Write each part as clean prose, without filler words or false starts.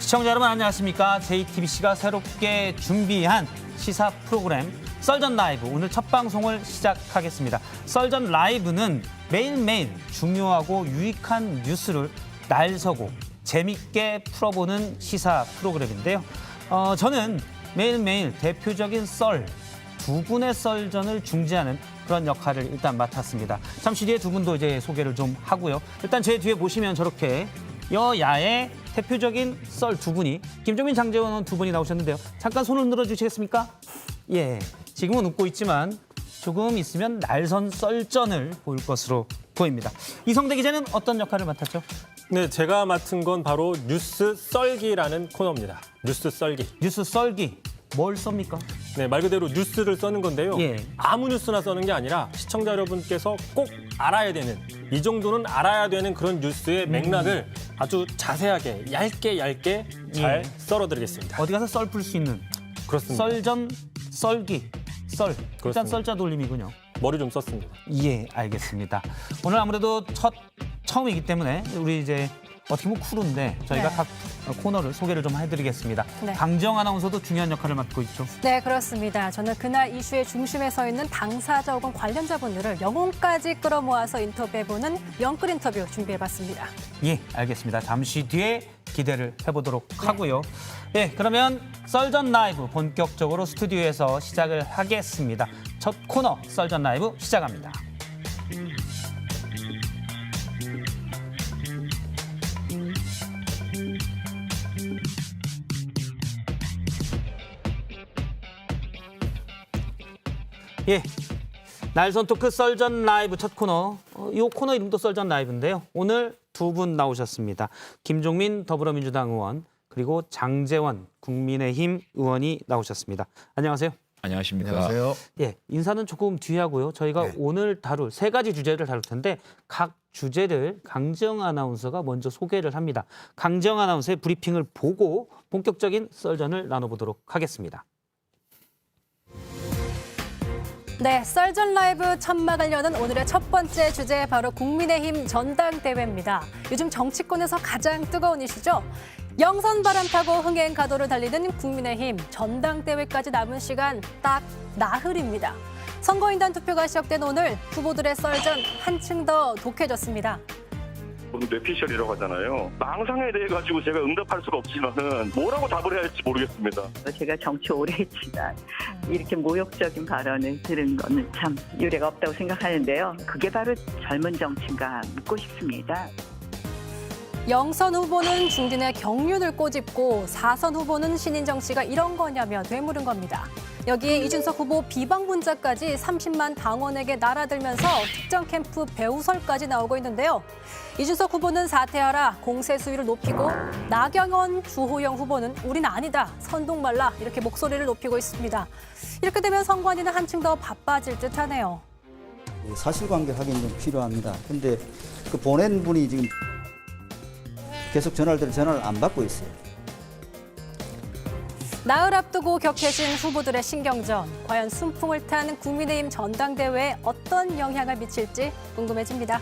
시청자 여러분 안녕하십니까. JTBC가 새롭게 준비한 시사 프로그램 썰전 라이브 오늘 첫 방송을 시작하겠습니다. 썰전 라이브는 매일매일 중요하고 유익한 뉴스를 날서고 재밌게 풀어보는 시사 프로그램인데요. 저는 매일매일 대표적인 두 분의 썰전을 중재하는 그런 역할을 일단 맡았습니다. 잠시 뒤에 두 분도 이제 소개를 좀 하고요. 일단 제 뒤에 보시면 저렇게 여야의 대표적인 두 분이 김종민, 장제원 두 분이 나오셨는데요. 잠깐 손을 늘어주시겠습니까? 예, 지금은 웃고 있지만 조금 있으면 날선 썰전을 보일 것으로 보입니다. 이성대 기자는 어떤 역할을 맡았죠? 네, 제가 맡은 건 바로 뉴스 썰기라는 코너입니다. 뉴스 썰기. 뉴스 썰기. 뭘 썹니까? 네, 말 그대로 뉴스를 써는 건데요. 예. 아무 뉴스나 써는 게 아니라 시청자 여러분께서 꼭 알아야 되는, 이 정도는 알아야 되는 그런 뉴스의 맥락을 아주 자세하게, 얇게 잘 썰어드리겠습니다. 어디 가서 썰 풀 수 있는 그렇습니다. 썰전, 썰기, 썰. 일단 그렇습니다. 썰자 돌림이군요. 머리 좀 썼습니다. 예, 알겠습니다. 오늘 아무래도 처음이기 때문에 우리 이제 어떻게 보면 크루인데 저희가 네. 각 코너를 소개를 좀 해드리겠습니다. 네. 강정 아나운서도 중요한 역할을 맡고 있죠. 네, 그렇습니다. 저는 그날 이슈의 중심에 서 있는 당사자 혹은 관련자분들을 영혼까지 끌어모아서 인터뷰해보는 영끌 인터뷰 준비해봤습니다. 예, 알겠습니다. 잠시 뒤에 기대를 해보도록 하고요. 예, 그러면 썰전 라이브 본격적으로 스튜디오에서 시작을 하겠습니다. 첫 코너 썰전 라이브 시작합니다. 예, 날선 토크 썰전 라이브 첫 코너. 이 코너 이름도 썰전 라이브인데요. 오늘 두 분 나오셨습니다. 김종민 더불어민주당 의원 그리고 장제원 국민의힘 의원이 나오셨습니다. 안녕하세요. 안녕하십니까. 안녕하세요. 예, 인사는 조금 뒤에 하고요. 저희가 네. 오늘 다룰 세 가지 주제를 다룰 텐데 각 주제를 강정 아나운서가 먼저 소개를 합니다. 강정 아나운서의 브리핑을 보고 본격적인 썰전을 나눠보도록 하겠습니다. 네, 썰전 라이브 천막을 여는 오늘의 첫 번째 주제 바로 국민의힘 전당대회입니다. 요즘 정치권에서 가장 뜨거운 이슈죠. 영선 바람 타고 흥행 가도를 달리는 국민의힘 전당대회까지 남은 시간 딱 나흘입니다. 선거인단 투표가 시작된 오늘 후보들의 썰전 한층 더 독해졌습니다. 뇌피셜이라고 하잖아요. 망상에 대해 가지고 제가 응답할 수가 없지만은 뭐라고 답을 해야 할지 모르겠습니다. 제가 정치 오래 했지만 이렇게 모욕적인 발언을 들은 거는 참 유례가 없다고 생각하는데요. 그게 바로 젊은 정치인가 묻고 싶습니다. 영선 후보는 중진의 경륜을 꼬집고 4선 후보는 신인 정치가 이런 거냐며 되물은 겁니다. 여기에 이준석 후보 비방 문자까지 30만 당원에게 날아들면서 특정 캠프 배우설까지 나오고 있는데요. 이준석 후보는 사퇴하라, 공세 수위를 높이고 나경원, 주호영 후보는 우린 아니다, 선동 말라 이렇게 목소리를 높이고 있습니다. 이렇게 되면 선관위는 한층 더 바빠질 듯하네요. 사실관계 확인이 좀 필요합니다. 근데 그 보낸 분이 지금 계속 전화를 안 받고 있어요. 나흘 앞두고 격해진 후보들의 신경전. 과연 순풍을 탄 국민의힘 전당대회에 어떤 영향을 미칠지 궁금해집니다.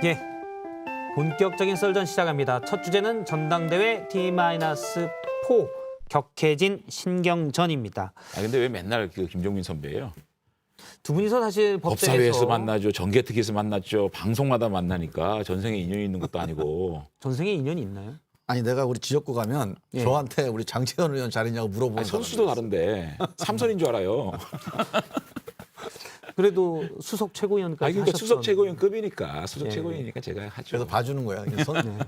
예, 본격적인 썰전 시작합니다. 첫 주제는 전당대회 T-4 격해진 신경전입니다. 근데 왜 맨날 그 김종민 선배예요? 두 분이서 사실 법사위에서 만나죠. 정개특위에서 만났죠. 방송마다 만나니까 전생에 인연이 있는 것도 아니고. 전생에 인연이 있나요? 아니 내가 우리 지역구 가면 예. 저한테 우리 장채원 의원 잘했냐고 물어보는 아니, 선수도 다른데 삼선인 줄 알아요. 그래도 수석 최고위원까지 아니, 그러니까 수석 하셨던. 최고위원급이니까 수석 예. 최고위원이니까 제가 하죠. 그래서 봐주는 거야.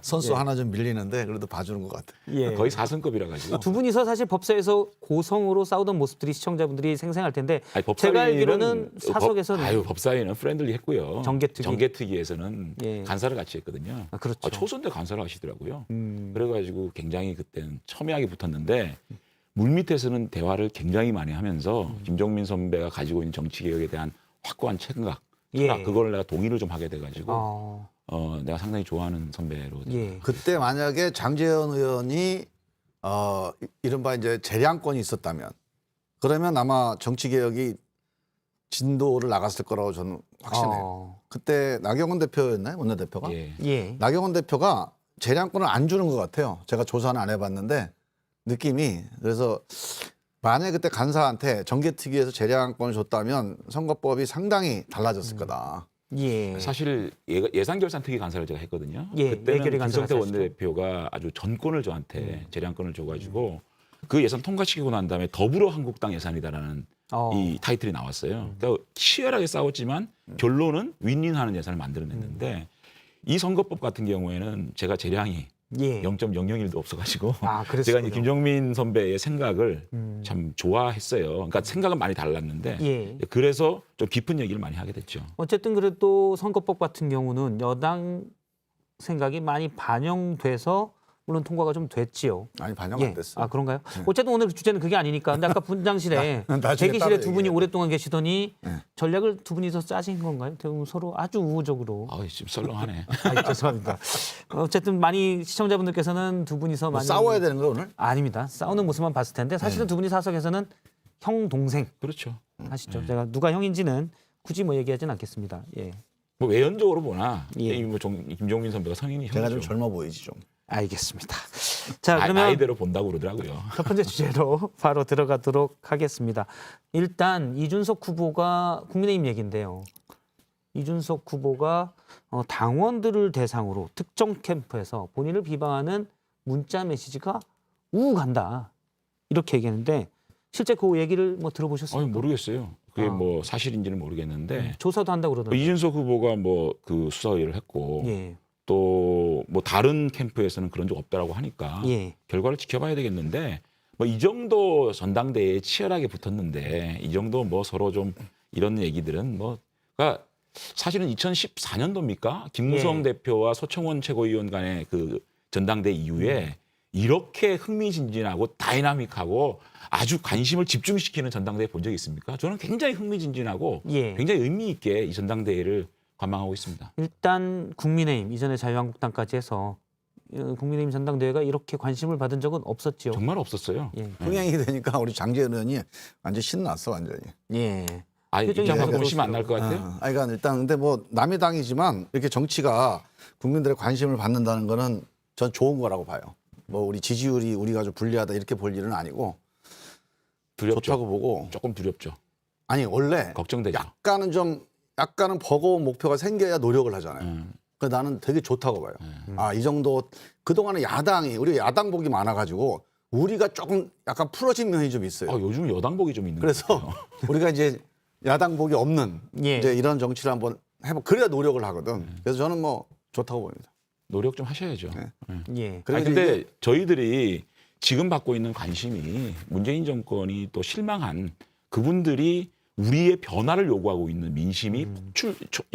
선수 예. 하나 좀 밀리는데 그래도 봐주는 것 같아. 예. 거의 4선급이라 가지고. 두 분이서 사실 법사에서 고성으로 싸우던 모습들이 시청자분들이 생생할 텐데 아니, 제가 알기로는 사석에서는 법사위는 프렌들리 했고요. 정개특위. 정개특위에서는 예. 간사를 같이 했거든요. 아, 그렇죠. 초선 때 간사를 하시더라고요. 그래가지고 굉장히 그때는 첨예하게 붙었는데 물밑에서는 대화를 굉장히 많이 하면서 김종민 선배가 가지고 있는 정치개혁에 대한 확고한 체계각, 예. 그걸 내가 동의를 좀 하게 돼가지고 어, 내가 상당히 좋아하는 선배로. 예. 그때 만약에 장재현 의원이 이른바 이제 재량권이 있었다면 그러면 아마 정치 개혁이 진도를 나갔을 거라고 저는 확신해요. 그때 나경원 대표였나요? 원내대표가? 예. 예. 나경원 대표가 재량권을 안 주는 것 같아요. 제가 조사는 안 해봤는데 느낌이. 그래서 만약에 그때 간사한테 정개특위에서 재량권을 줬다면 선거법이 상당히 달라졌을 거다. 예. 사실 예산결산특위 간사를 제가 했거든요. 예, 그때는 예결위 간사를 김성태 하시죠. 원내대표가 아주 전권을 저한테 재량권을 줘가지고 그 예산 통과시키고 난 다음에 더불어 한국당 예산이다라는 이 타이틀이 나왔어요. 그러니까 치열하게 싸웠지만 결론은 윈윈하는 예산을 만들어냈는데 이 선거법 같은 경우에는 제가 재량이 예. 0.001도 없어가지고 아, 그랬군요. 제가 이제 김종민 선배의 생각을 참 좋아했어요. 그러니까 생각은 많이 달랐는데 예. 그래서 좀 깊은 얘기를 많이 하게 됐죠. 어쨌든 그래도 선거법 같은 경우는 여당 생각이 많이 반영돼서 물론 통과가 좀 됐지요. 아니 반영 예. 안 됐어요. 아 그런가요? 어쨌든 오늘 주제는 그게 아니니까. 근데 아까 분장실에 나중에 대기실에 따로 두 분이 얘기해요. 오랫동안 계시더니 네. 전략을 두 분이서 짜신 건가요? 대부분 서로 아주 우호적으로. 아, 지금 썰렁하네. 아, 죄송합니다. 어쨌든 많이 시청자분들께서는 두 분이서 뭐 많이 싸워야 되는 거 오늘? 아닙니다. 싸우는 모습만 봤을 텐데 사실은 두 분이 사석에서는 형 동생 그렇죠. 하시죠. 제가 누가 형인지는 굳이 뭐 얘기하진 않겠습니다. 예. 뭐 외연적으로 보나 예. 뭐 김종민 선배가 성인이 제가 형이죠. 좀 젊어 보이지 좀. 알겠습니다. 자, 그러면 아이대로 본다고 그러더라고요. 첫 번째 주제로 바로 들어가도록 하겠습니다. 일단 이준석 후보가 국민의힘 얘기인데요. 이준석 후보가 당원들을 대상으로 특정 캠프에서 본인을 비방하는 문자 메시지가 우간다 이렇게 얘기했는데 실제 그 얘기를 뭐 들어보셨습니까? 모르겠어요. 그게 아. 뭐 사실인지는 모르겠는데 조사도 한다고 그러던데. 이준석 후보가 뭐 그 수사 의뢰를 했고 예, 또 뭐 다른 캠프에서는 그런 적 없다라고 하니까 예, 결과를 지켜봐야 되겠는데 뭐 이 정도 전당대회에 치열하게 붙었는데 이 정도 뭐 서로 좀 이런 얘기들은 뭐 그러니까 사실은 2014년도입니까? 김무성 예. 대표와 소청원 최고위원 간의 그 전당대회 이후에 이렇게 흥미진진하고 다이나믹하고 아주 관심을 집중시키는 전당대회 본 적이 있습니까? 저는 굉장히 흥미진진하고 예. 굉장히 의미 있게 이 전당대회를 관망하고 있습니다. 일단 국민의힘 이전에 자유한국당까지 해서 국민의힘 전당대회가 이렇게 관심을 받은 적은 없었지요. 정말 없었어요. 예, 흥행이 되니까 우리 장재현 의원이 완전 신났어 완전히. 예. 아, 표정이 입장에서 약간 보시면 안 날 것 같아요. 아니, 그러니까 일단 근데 뭐 남의 당이지만 이렇게 정치가 국민들의 관심을 받는다는 거는 전 좋은 거라고 봐요. 뭐 우리 지지율이 우리가 좀 불리하다 이렇게 볼 일은 아니고 두렵죠. 좋다고 보고. 조금 두렵죠. 아니 원래 걱정되죠. 약간은 버거운 목표가 생겨야 노력을 하잖아요. 그래서 나는 되게 좋다고 봐요. 아, 이 정도 그동안에 야당이 우리 야당복이 많아가지고 우리가 조금 약간 풀어진 면이 좀 있어요. 요즘 여당복이 좀 있는 것 그래서 같아요. 우리가 이제 야당복이 없는 예. 이제 이런 정치를 한번 해보. 그래야 노력을 하거든. 그래서 저는 뭐 좋다고 봅니다. 노력 좀 하셔야죠. 예. 아니, 근데 저희들이 지금 받고 있는 관심이 문재인 정권이 또 실망한 그분들이 우리의 변화를 요구하고 있는 민심이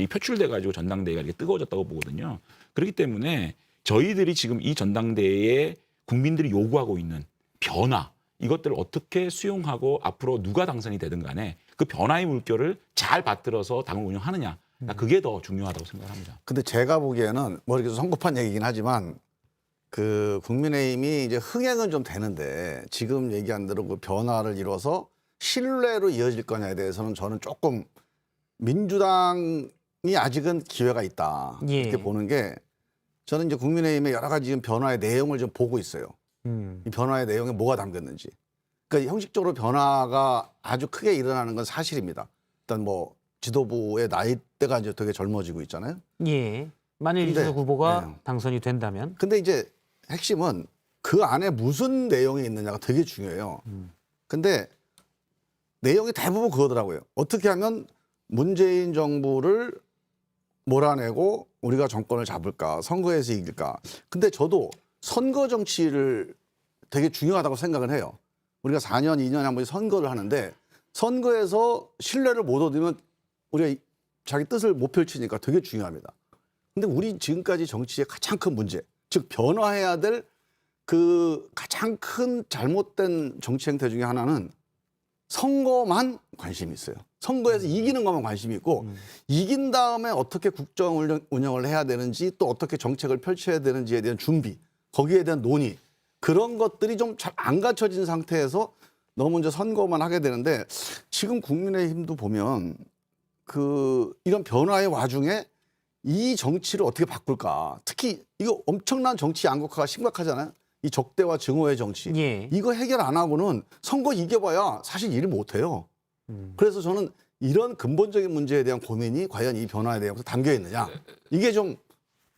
표출돼 가지고 전당대회가 이렇게 뜨거워졌다고 보거든요. 그렇기 때문에 저희들이 지금 이 전당대회에 국민들이 요구하고 있는 변화 이것들을 어떻게 수용하고 앞으로 누가 당선이 되든 간에 그 변화의 물결을 잘 받들어서 당을 운영하느냐 그게 더 중요하다고 생각합니다. 근데 제가 보기에는 뭐 이렇게 선거판 얘기긴 하지만 그 국민의힘이 이제 흥행은 좀 되는데 지금 얘기한 대로 그 변화를 이뤄서 신뢰로 이어질 거냐에 대해서는 저는 조금 민주당이 아직은 기회가 있다 예. 이렇게 보는 게 저는 이제 국민의힘의 여러 가지 지금 변화의 내용을 좀 보고 있어요. 이 변화의 내용에 뭐가 담겼는지. 그러니까 형식적으로 변화가 아주 크게 일어나는 건 사실입니다. 일단 뭐 지도부의 나이대가 이제 되게 젊어지고 있잖아요. 예. 만일 근데, 이준석 후보가 네. 당선이 된다면 근데 이제 핵심은 그 안에 무슨 내용이 있느냐가 되게 중요해요. 근데 내용이 대부분 그거더라고요. 어떻게 하면 문재인 정부를 몰아내고 우리가 정권을 잡을까, 선거에서 이길까. 근데 저도 선거 정치를 되게 중요하다고 생각을 해요. 우리가 4년, 2년에 한 번씩 선거를 하는데 선거에서 신뢰를 못 얻으면 우리가 자기 뜻을 못 펼치니까 되게 중요합니다. 근데 우리 지금까지 정치의 가장 큰 문제, 즉 변화해야 될 그 가장 큰 잘못된 정치 행태 중에 하나는 선거만 관심이 있어요. 선거에서 이기는 것만 관심이 있고 이긴 다음에 어떻게 국정 운영을 해야 되는지 또 어떻게 정책을 펼쳐야 되는지에 대한 준비, 거기에 대한 논의 그런 것들이 좀 잘 안 갖춰진 상태에서 너무 이제 선거만 하게 되는데 지금 국민의힘도 보면 그 이런 변화의 와중에 이 정치를 어떻게 바꿀까? 특히 이거 엄청난 정치 양극화가 심각하잖아요. 이 적대와 증오의 정치. 예. 이거 해결 안 하고는 선거 이겨봐야 사실 일을 못해요. 그래서 저는 이런 근본적인 문제에 대한 고민이 과연 이 변화에 대해서 담겨 있느냐. 이게 좀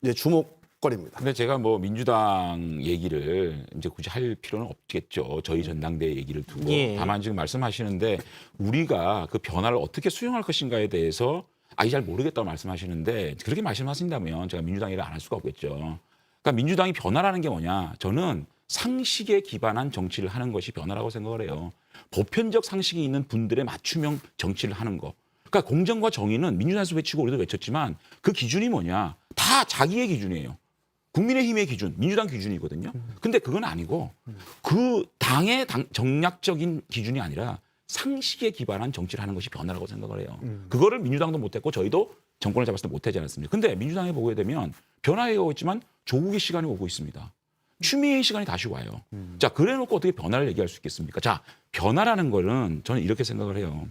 이제 주목거리입니다. 근데 제가 뭐 민주당 얘기를 이제 굳이 할 필요는 없겠죠. 저희 전당대 얘기를 두고. 예. 다만 지금 말씀하시는데 우리가 그 변화를 어떻게 수용할 것인가에 대해서 잘 모르겠다고 말씀하시는데 그렇게 말씀하신다면 제가 민주당 얘기를 안 할 수가 없겠죠. 그러니까 민주당이 변화라는 게 뭐냐. 저는 상식에 기반한 정치를 하는 것이 변화라고 생각을 해요. 보편적 상식이 있는 분들의 맞춤형 정치를 하는 거. 그러니까 공정과 정의는 민주당에서 외치고 우리도 외쳤지만 그 기준이 뭐냐. 다 자기의 기준이에요. 국민의힘의 기준, 민주당 기준이거든요. 근데 그건 아니고 그 당의 정략적인 기준이 아니라 상식에 기반한 정치를 하는 것이 변화라고 생각을 해요. 그거를 민주당도 못했고 저희도 정권을 잡았을 때 못하지 않았습니까? 근데 민주당에 보게 되면 변화해 오고 있지만 조국의 시간이 오고 있습니다. 추미애의 시간이 다시 와요. 자, 그래놓고 어떻게 변화를 얘기할 수 있겠습니까? 자, 변화라는 거는 저는 이렇게 생각을 해요.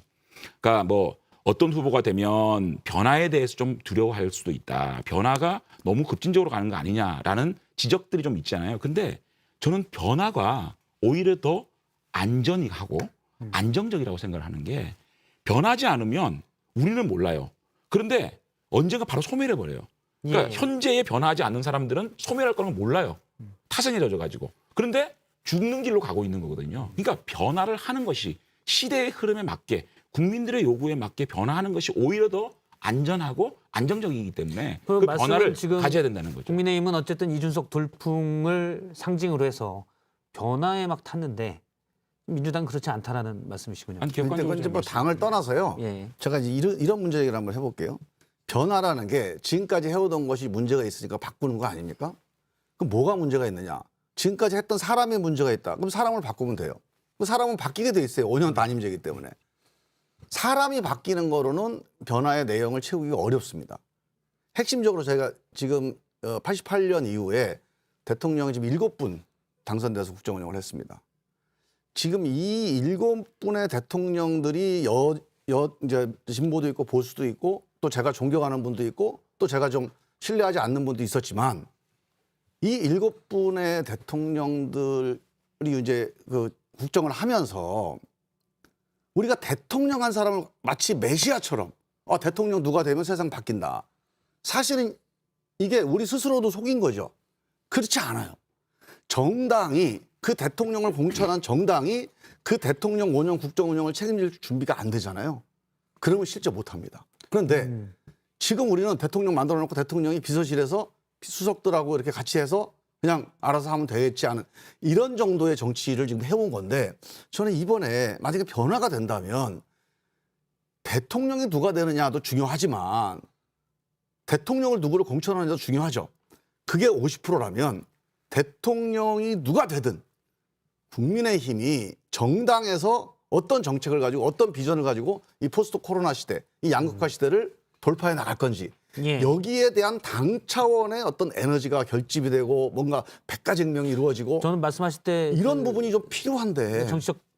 그러니까 뭐 어떤 후보가 되면 변화에 대해서 좀 두려워할 수도 있다. 변화가 너무 급진적으로 가는 거 아니냐라는 지적들이 좀 있잖아요. 근데 저는 변화가 오히려 더 안전하고 안정적이라고 생각을 하는 게 변하지 않으면 우리는 몰라요. 그런데 언젠가 바로 소멸해버려요. 그러니까 예. 현재에 변화하지 않는 사람들은 소멸할 거는 몰라요. 타성에 젖어가지고. 그런데 죽는 길로 가고 있는 거거든요. 그러니까 변화를 하는 것이 시대의 흐름에 맞게 국민들의 요구에 맞게 변화하는 것이 오히려 더 안전하고 안정적이기 때문에 그 그 말씀은 변화를 지금 가져야 된다는 거죠. 국민의힘은 어쨌든 이준석 돌풍을 상징으로 해서 변화에 막 탔는데 민주당 그렇지 않다라는 말씀이시군요. 아니, 근데 객관적으로 이제 뭐 좀 당을 떠나서요. 예. 제가 이제 이런 문제 얘기를 한번 해볼게요. 변화라는 게 지금까지 해오던 것이 문제가 있으니까 바꾸는 거 아닙니까? 그럼 뭐가 문제가 있느냐? 지금까지 했던 사람의 문제가 있다. 그럼 사람을 바꾸면 돼요. 그 사람은 바뀌게 돼 있어요. 5년 단임제이기 때문에. 사람이 바뀌는 거로는 변화의 내용을 채우기가 어렵습니다. 핵심적으로 저희가 지금 88년 이후에 대통령이 지금 7분 당선돼서 국정운영을 했습니다. 지금 이 7분의 대통령들이 이제 진보도 있고 보수도 있고 또 제가 존경하는 분도 있고 또 제가 좀 신뢰하지 않는 분도 있었지만 이 7분의 대통령들이 이제 그 국정을 하면서 우리가 대통령 한 사람을 마치 메시아처럼 대통령 누가 되면 세상 바뀐다. 사실은 이게 우리 스스로도 속인 거죠. 그렇지 않아요. 정당이 그 대통령을 공천한 정당이 그 대통령 5년 국정 운영을 책임질 준비가 안 되잖아요. 그러면 실제 못합니다. 그런데 지금 우리는 대통령 만들어 놓고 대통령이 비서실에서 수석들하고 이렇게 같이 해서 그냥 알아서 하면 되겠지 않은 이런 정도의 정치를 지금 해온 건데 저는 이번에 만약에 변화가 된다면 대통령이 누가 되느냐도 중요하지만 대통령을 누구를 공천하느냐도 중요하죠. 그게 50%라면 대통령이 누가 되든 국민의힘이 정당에서 어떤 정책을 가지고 어떤 비전을 가지고 이 포스트 코로나 시대, 이 양극화 시대를 돌파해 나갈 건지 예. 여기에 대한 당 차원의 어떤 에너지가 결집이 되고 뭔가 100가지 혁명이 이루어지고 저는 말씀하실 때 이런 부분이 좀 필요한데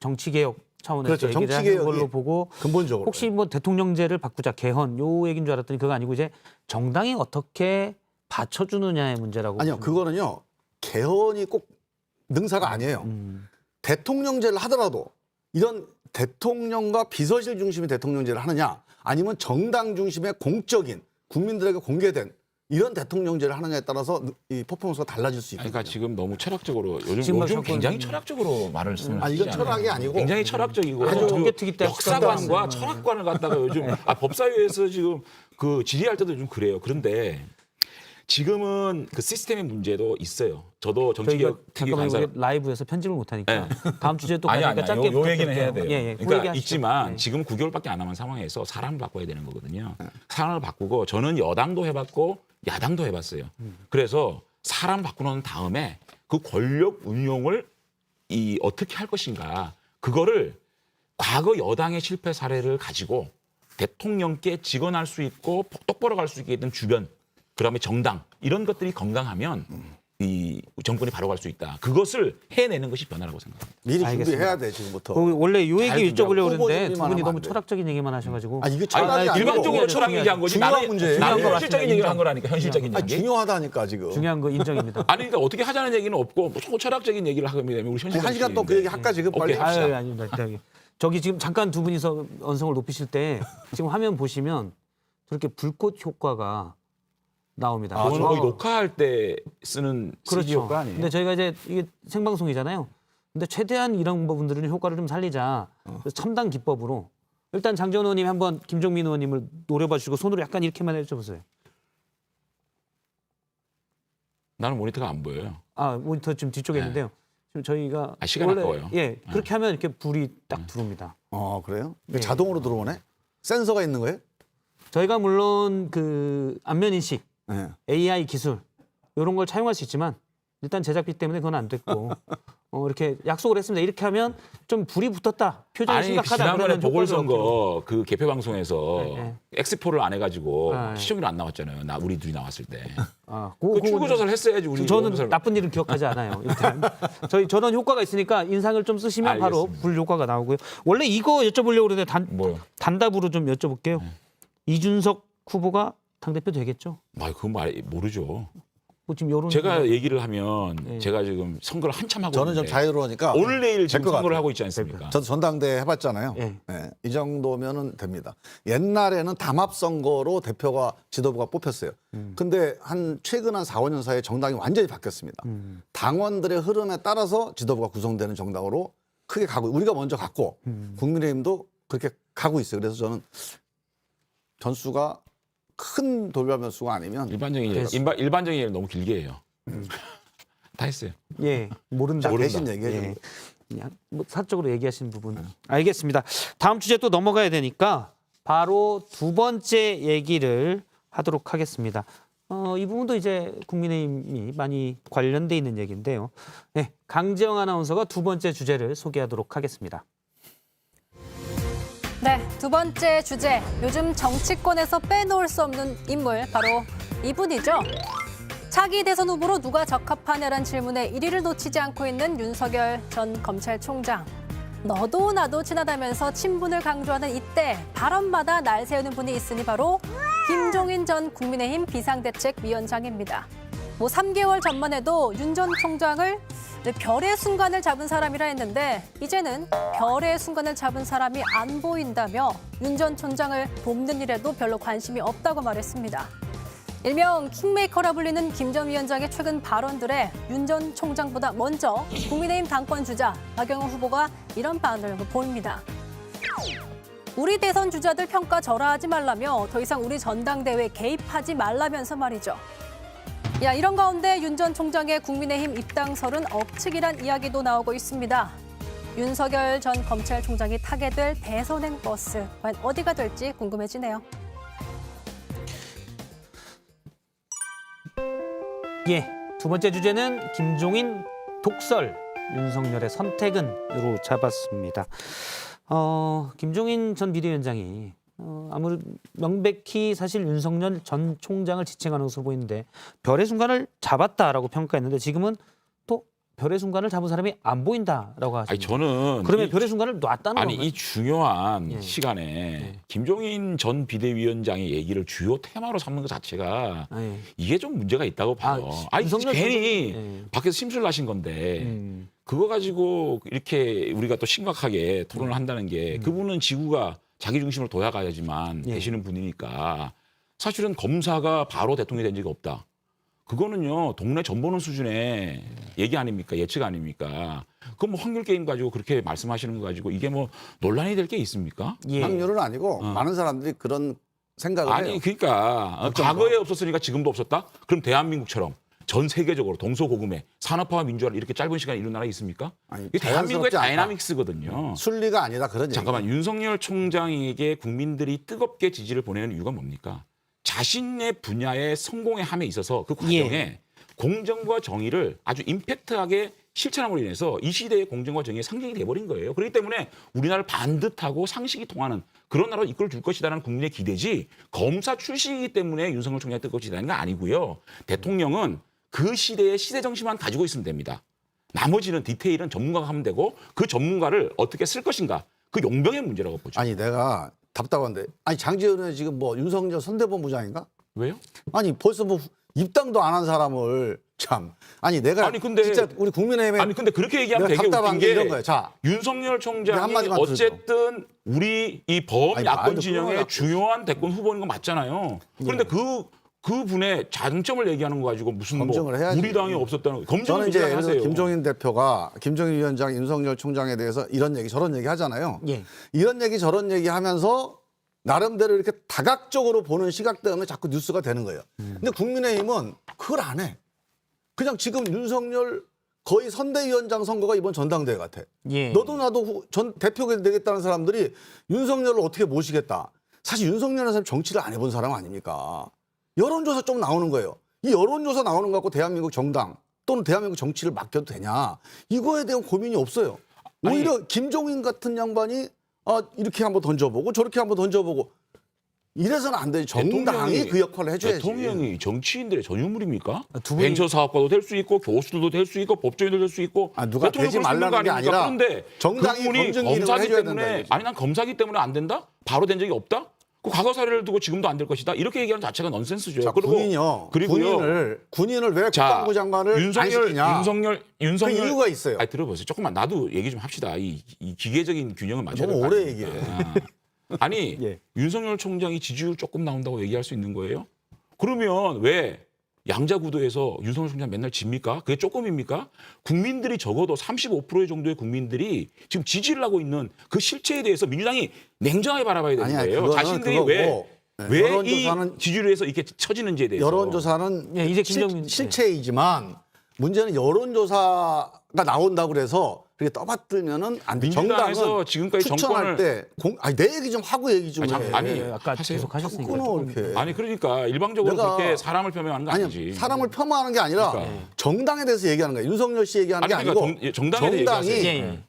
정치개혁 차원에서 그렇죠. 얘기를 하는 정치개혁이 걸로 보고 근본적으로 혹시 뭐 대통령제를 바꾸자 개헌 요 얘기인 줄 알았더니 그거 아니고 이제 정당이 어떻게 받쳐주느냐의 문제라고. 아니요 그거는요 개헌이 꼭 능사가 아니에요. 대통령제를 하더라도 이런 대통령과 비서실 중심의 대통령제를 하느냐 아니면 정당 중심의 공적인 국민들에게 공개된 이런 대통령제를 하느냐에 따라서 이 퍼포먼스가 달라질 수 있거든요. 그러니까 지금 너무 철학적으로 지금 요즘 굉장히 철학적으로 말을 쓰는 이건 철학이 아니고 굉장히 철학적이고 아주 정개특위 때 역사관과 철학관을 갖다가 요즘 법사위에서 지금 그 질의할 때도 좀 그래요. 그런데 지금은 그 시스템의 문제도 있어요. 저도 정치개혁 잠깐만 간사 우리 라이브에서 편집을 못 하니까 다음 주제에 또 아니 가니까 짧게 요 얘기는 해야 돼요. 예, 그 그러니까 얘기하시죠. 있지만 네. 지금 9개월밖에 안 남은 상황에서 사람을 바꿔야 되는 거거든요. 사람을 바꾸고 저는 여당도 해봤고 야당도 해봤어요. 그래서 사람 바꾸는 다음에 그 권력 운용을 어떻게 할 것인가 그거를 과거 여당의 실패 사례를 가지고 대통령께 직언할 수 있고 똑바로 갈 수 있게 된 주변 그다음에 정당 이런 것들이 건강하면 이 정권이 바로 갈 수 있다. 그것을 해내는 것이 변화라고 생각합니다. 미리 알겠습니다. 준비해야 돼 지금부터. 원래 요 잘 얘기 준비하고 여쭤보려고 후보 그랬는데 두 준비만 분이 하면 너무 안 돼. 철학적인 얘기만 하셔가지고. 아 이게 아니, 철학이 아니고 일반적으로 철학 얘기한 거지. 중요한 나는 문제예요. 나는 중요한 거 현실적인 맞습니다. 얘기를 한 거라니까. 현실적인 아니, 얘기. 중요하다니까 지금. 중요한 거 인정입니다. 아니 그러니까 어떻게 하자는 얘기는 없고 뭐 철학적인 얘기를 하게 되면 우리 현실. 한 시간 또 그 얘기 할까 지금 빨리 오케이. 합시다. 아유, 아닙니다. 저기 지금 잠깐 두 분이서 언성을 높이실 때 지금 화면 보시면 저렇게 불꽃 효과가 나옵니다. 그건 거의 녹화할 때 쓰는 CG 그렇죠. 효과 아니에요? 근데 저희가 이제 이게 생방송이잖아요. 근데 최대한 이런 부분들은 효과를 좀 살리자. 그래서 첨단 기법으로 일단 장재원 의원님 한번 김종민 의원님을 노려봐 주시고 손으로 약간 이렇게만 해줘보세요. 나는 모니터가 안 보여요. 아 모니터 지금 뒤쪽에 네. 있는데요. 지금 저희가 시간 아까워요. 예 그렇게 하면 이렇게 불이 딱 들어옵니다. 그래요? 네. 자동으로 들어오네? 센서가 있는 거예요? 저희가 물론 그 안면 인식, 네. AI 기술 이런 걸 차용할 수 있지만 일단 제작비 때문에 그건 안 됐고 이렇게 약속을 했습니다. 이렇게 하면 좀 불이 붙었다. 표정이 아니 심각하다. 지난번에 그러면 효과를 얻기로. 보궐선거 그 개표 방송에서 네. 엑스포를 안 해가지고 아, 네. 시청률 안 나왔잖아요. 우리 둘이 나왔을 때. 아, 그 출구 조사를 했어야지 우리. 저는 여기서. 나쁜 일을 기억하지 않아요. 일단 저런 효과가 있으니까 인상을 좀 쓰시면 바로 알겠습니다. 불 효과가 나오고요. 원래 이거 여쭤보려고 그러는데 뭐요? 단답으로 좀 여쭤볼게요. 이준석 후보가 당대표 되겠죠? 아, 그건 모르죠. 뭐 지금 여론 제가 얘기를 하면 네. 제가 지금 선거를 한참 하고 저는 좀 있는데 자유로우니까 오늘 내일 지금 될것 선거를 같아요. 하고 있지 않습니까? 저도 전당대회 해봤잖아요. 예. 예, 이 정도면은 됩니다. 옛날에는 담합선거로 대표가 지도부가 뽑혔어요. 근데 최근 한 4, 5년 사이에 정당이 완전히 바뀌었습니다. 당원들의 흐름에 따라서 지도부가 구성되는 정당으로 크게 가고 우리가 먼저 갔고 국민의힘도 그렇게 가고 있어요. 그래서 저는 전수가 큰 돌발 수가 아니면 일반적인 얘기를 너무 길게 해요. 다 했어요. 예 모른다. 자, 대신 얘기해 예. 그냥 뭐 사적으로 얘기하신 부분 알겠습니다. 다음 주제 또 넘어가야 되니까 바로 두 번째 얘기를 하도록 하겠습니다. 이 부분도 이제 국민의힘이 많이 관련돼 있는 얘기인데요. 네, 강지영 아나운서가 두 번째 주제를 소개하도록 하겠습니다. 네, 두 번째 주제. 요즘 정치권에서 빼놓을 수 없는 인물, 바로 이분이죠. 차기 대선 후보로 누가 적합하냐란 질문에 1위를 놓치지 않고 있는 윤석열 전 검찰총장. 너도 나도 친하다면서 친분을 강조하는 이때 발언마다 날 세우는 분이 있으니 바로 김종인 전 국민의힘 비상대책위원장입니다. 3개월 전만 해도 윤 전 총장을 별의 순간을 잡은 사람이라 했는데 이제는 별의 순간을 잡은 사람이 안 보인다며 윤 전 총장을 돕는 일에도 별로 관심이 없다고 말했습니다. 일명 킹메이커라 불리는 김 전 위원장의 최근 발언들에 윤 전 총장보다 먼저 국민의힘 당권 주자 나경원 후보가 이런 반응을 보입니다. 우리 대선 주자들 평가 절하하지 말라며 더 이상 우리 전당대회에 개입하지 말라면서 말이죠. 이런 가운데 윤 전 총장의 국민의힘 입당설은 억측이란 이야기도 나오고 있습니다. 윤석열 전 검찰총장이 타게 될 대선행 버스, 과연 어디가 될지 궁금해지네요. 예, 두 번째 주제는 김종인 독설, 윤석열의 선택은으로 잡았습니다. 김종인 전 비대위원장이 아무래도 명백히 사실 윤석열 전 총장을 지칭하는 것으로 보이는데 별의 순간을 잡았다라고 평가했는데 지금은 또 별의 순간을 잡은 사람이 안 보인다라고 하십니다. 아니 저는 그러면 별의 순간을 놨다는 아니 건가요? 이 중요한 예. 시간에 김종인 전 비대위원장의 얘기를 주요 테마로 삼는 것 자체가 예. 이게 좀 문제가 있다고 봐요. 아니 윤석열 괜히 예. 밖에서 심술 나신 건데 그거 가지고 이렇게 우리가 또 심각하게 토론을 한다는 게 그분은 지구가 자기 중심으로 돌아가야지만 예. 되시는 분이니까 사실은 검사가 바로 대통령이 된 적이 없다. 그거는요 동네 전보는 수준의 얘기 아닙니까? 예측 아닙니까? 그건 뭐 확률 게임 가지고 그렇게 말씀하시는 거 가지고 이게 뭐 논란이 될 게 있습니까? 예. 확률은 아니고 많은 사람들이 그런 생각을 아니 해요. 그러니까 과거에 없었으니까 지금도 없었다? 그럼 대한민국처럼 전 세계적으로 동서고금에 산업화와 민주화를 이렇게 짧은 시간에 이룬 나라 있습니까? 아니, 이게 대한민국의 자연스럽지 않다. 다이나믹스거든요. 순리가 아니다 그런 얘기. 잠깐만 윤석열 총장에게 국민들이 뜨겁게 지지를 보내는 이유가 뭡니까? 자신의 분야의 성공의 함에 있어서 그 과정에 공정과 정의를 아주 임팩트하게 실천함으로 인해서 이 시대의 공정과 정의의 상징이 돼버린 거예요. 그렇기 때문에 우리나라를 반듯하고 상식이 통하는 그런 나라로 이끌어줄 것이다라는 국민의 기대지 검사 출신이기 때문에 윤석열 총장이 뜨겁게 지지하는 건 아니고요. 대통령은 그 시대의 시대 정신만 가지고 있으면 됩니다. 나머지는 디테일은 전문가가 하면 되고 그 전문가를 어떻게 쓸 것인가 그 용병의 문제라고 보죠. 아니 내가 답답한데 아니 장제원은 지금 뭐 윤석열 선대본부장인가? 왜요? 아니 벌써 뭐 입당도 안 한 사람을 참 아니 내가 아니, 근데- 진짜 우리 국민의힘에 아니 근데 그렇게 얘기하면 내가 되게 답답한 웃긴 게 게 이런 거예요. 자 윤석열 총장이 한마디만 어쨌든 우리 이 아니, 범야권 말도 진영의 끊어갖고. 중요한 대권 후보인 거 맞잖아요. 그런데 그 분의 장점을 얘기하는 거 가지고 무슨 뭐 검증을 해야지. 우리 당이 없었다는 거. 검증을 저는 이제 예를 들어서 하세요. 김종인 대표가 김종인 위원장 윤석열 총장에 대해서 이런 얘기 저런 얘기 하잖아요. 예. 이런 얘기 저런 얘기 하면서 나름대로 이렇게 다각적으로 보는 시각 때문에 자꾸 뉴스가 되는 거예요. 근데 국민의힘은 그걸 안 해. 그냥 지금 윤석열 거의 선대위원장 선거가 이번 전당대회 같아. 예. 너도 나도 전 대표가 되겠다는 사람들이 윤석열을 어떻게 모시겠다. 사실 윤석열이라는 사람 정치를 안 해본 사람 아닙니까? 여론조사 좀 나오는 거예요. 이 여론조사 나오는 거 갖고 대한민국 정당 또는 대한민국 정치를 맡겨도 되냐. 이거에 대한 고민이 없어요. 오히려 김종인 같은 양반이 이렇게 한번 던져보고 저렇게 한번 던져보고 이래서는 안 되지. 정당이 그 역할을 해줘야지. 대통령이 정치인들의 전유물입니까? 두 분이- 벤처 사업가도 될 수 있고 교수들도 될 수 있고 법조인도 될 수 있고 누가 대통령 되지 그럴 수 있는 거 말라는 게 아닙니까? 아니라 그런데 정당이 그분이 검증 기능을 검사기 해줘야 때문에 된다 이거지. 아니 난 검사기 때문에 안 된다? 바로 된 적이 없다? 그 과거 사례를 두고 지금도 안 될 것이다. 이렇게 얘기하는 자체가 넌센스죠. 자, 그리고요. 군인을 왜 자, 국방부 장관을 안 시키냐. 윤석열 그 이유가 있어요. 아니 들어보세요. 조금만 나도 얘기 좀 합시다. 이 기계적인 균형을 맞춰야 너무 될거 오래 아닙니까? 아니 예. 윤석열 총장이 지지율 조금 나온다고 얘기할 수 있는 거예요? 그러면 왜 양자 구도에서 윤석열 총장 맨날 집니까? 그게 조금입니까? 국민들이 적어도 35% 정도의 국민들이 지금 지지를 하고 있는 그 실체에 대해서 민주당이 냉정하게 바라봐야 되는 아니야, 거예요. 그거는 자신들이 그거고. 왜 네, 이 여론조사는- 지지율에서 이렇게 처지는지에 대해서 여론조사는 예, 이제 김정민- 실체이지만 문제는 여론조사가 나온다고 그래서 그렇게 떠받들면은 안 돼. 민주당에서 정당은 지금까지 추천할 정권을- 때 내 얘기 좀 하고 얘기 좀 해. 아니, 예, 아까 하세요. 계속 하셨으니까. 끊어 조금- 이렇게. 아니 그러니까 일방적으로 내가- 그렇게 사람을 표명하는 거 아니지. 아니 사람을 폄하하는 게 아니라 그러니까. 정당에 대해서 얘기하는 거야. 윤석열 씨 얘기하는 게 아니, 아니고 그러니까 정당에 대해 정당이 얘기하세요. 예, 예.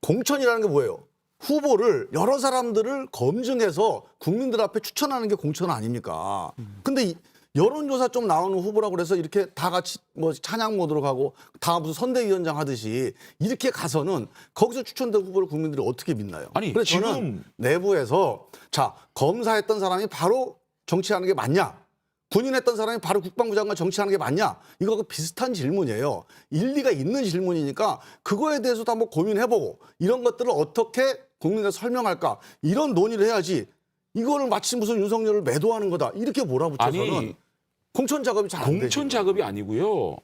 공천이라는 게 뭐예요? 후보를 여러 사람들을 검증해서 국민들 앞에 추천하는 게 공천 아닙니까? 근데 여론조사 좀 나오는 후보라고 그래서 이렇게 다 같이 뭐 찬양 모드로 가고 다 무슨 선대위원장 하듯이 이렇게 가서는 거기서 추천된 후보를 국민들이 어떻게 믿나요? 아니, 그래서 저는 지금- 내부에서 자 검사했던 사람이 바로 정치하는 게 맞냐? 군인했던 사람이 바로 국방부 장관 정치하는 게 맞냐? 이거 비슷한 질문이에요. 일리가 있는 질문이니까 그거에 대해서도 한번 고민해보고 이런 것들을 어떻게 국민들에 설명할까? 이런 논의를 해야지 이거를 마치 무슨 윤석열을 매도하는 거다. 이렇게 몰아붙여서는 아니, 공천 작업이 잘 안 되죠. 공천 작업이 아니고요.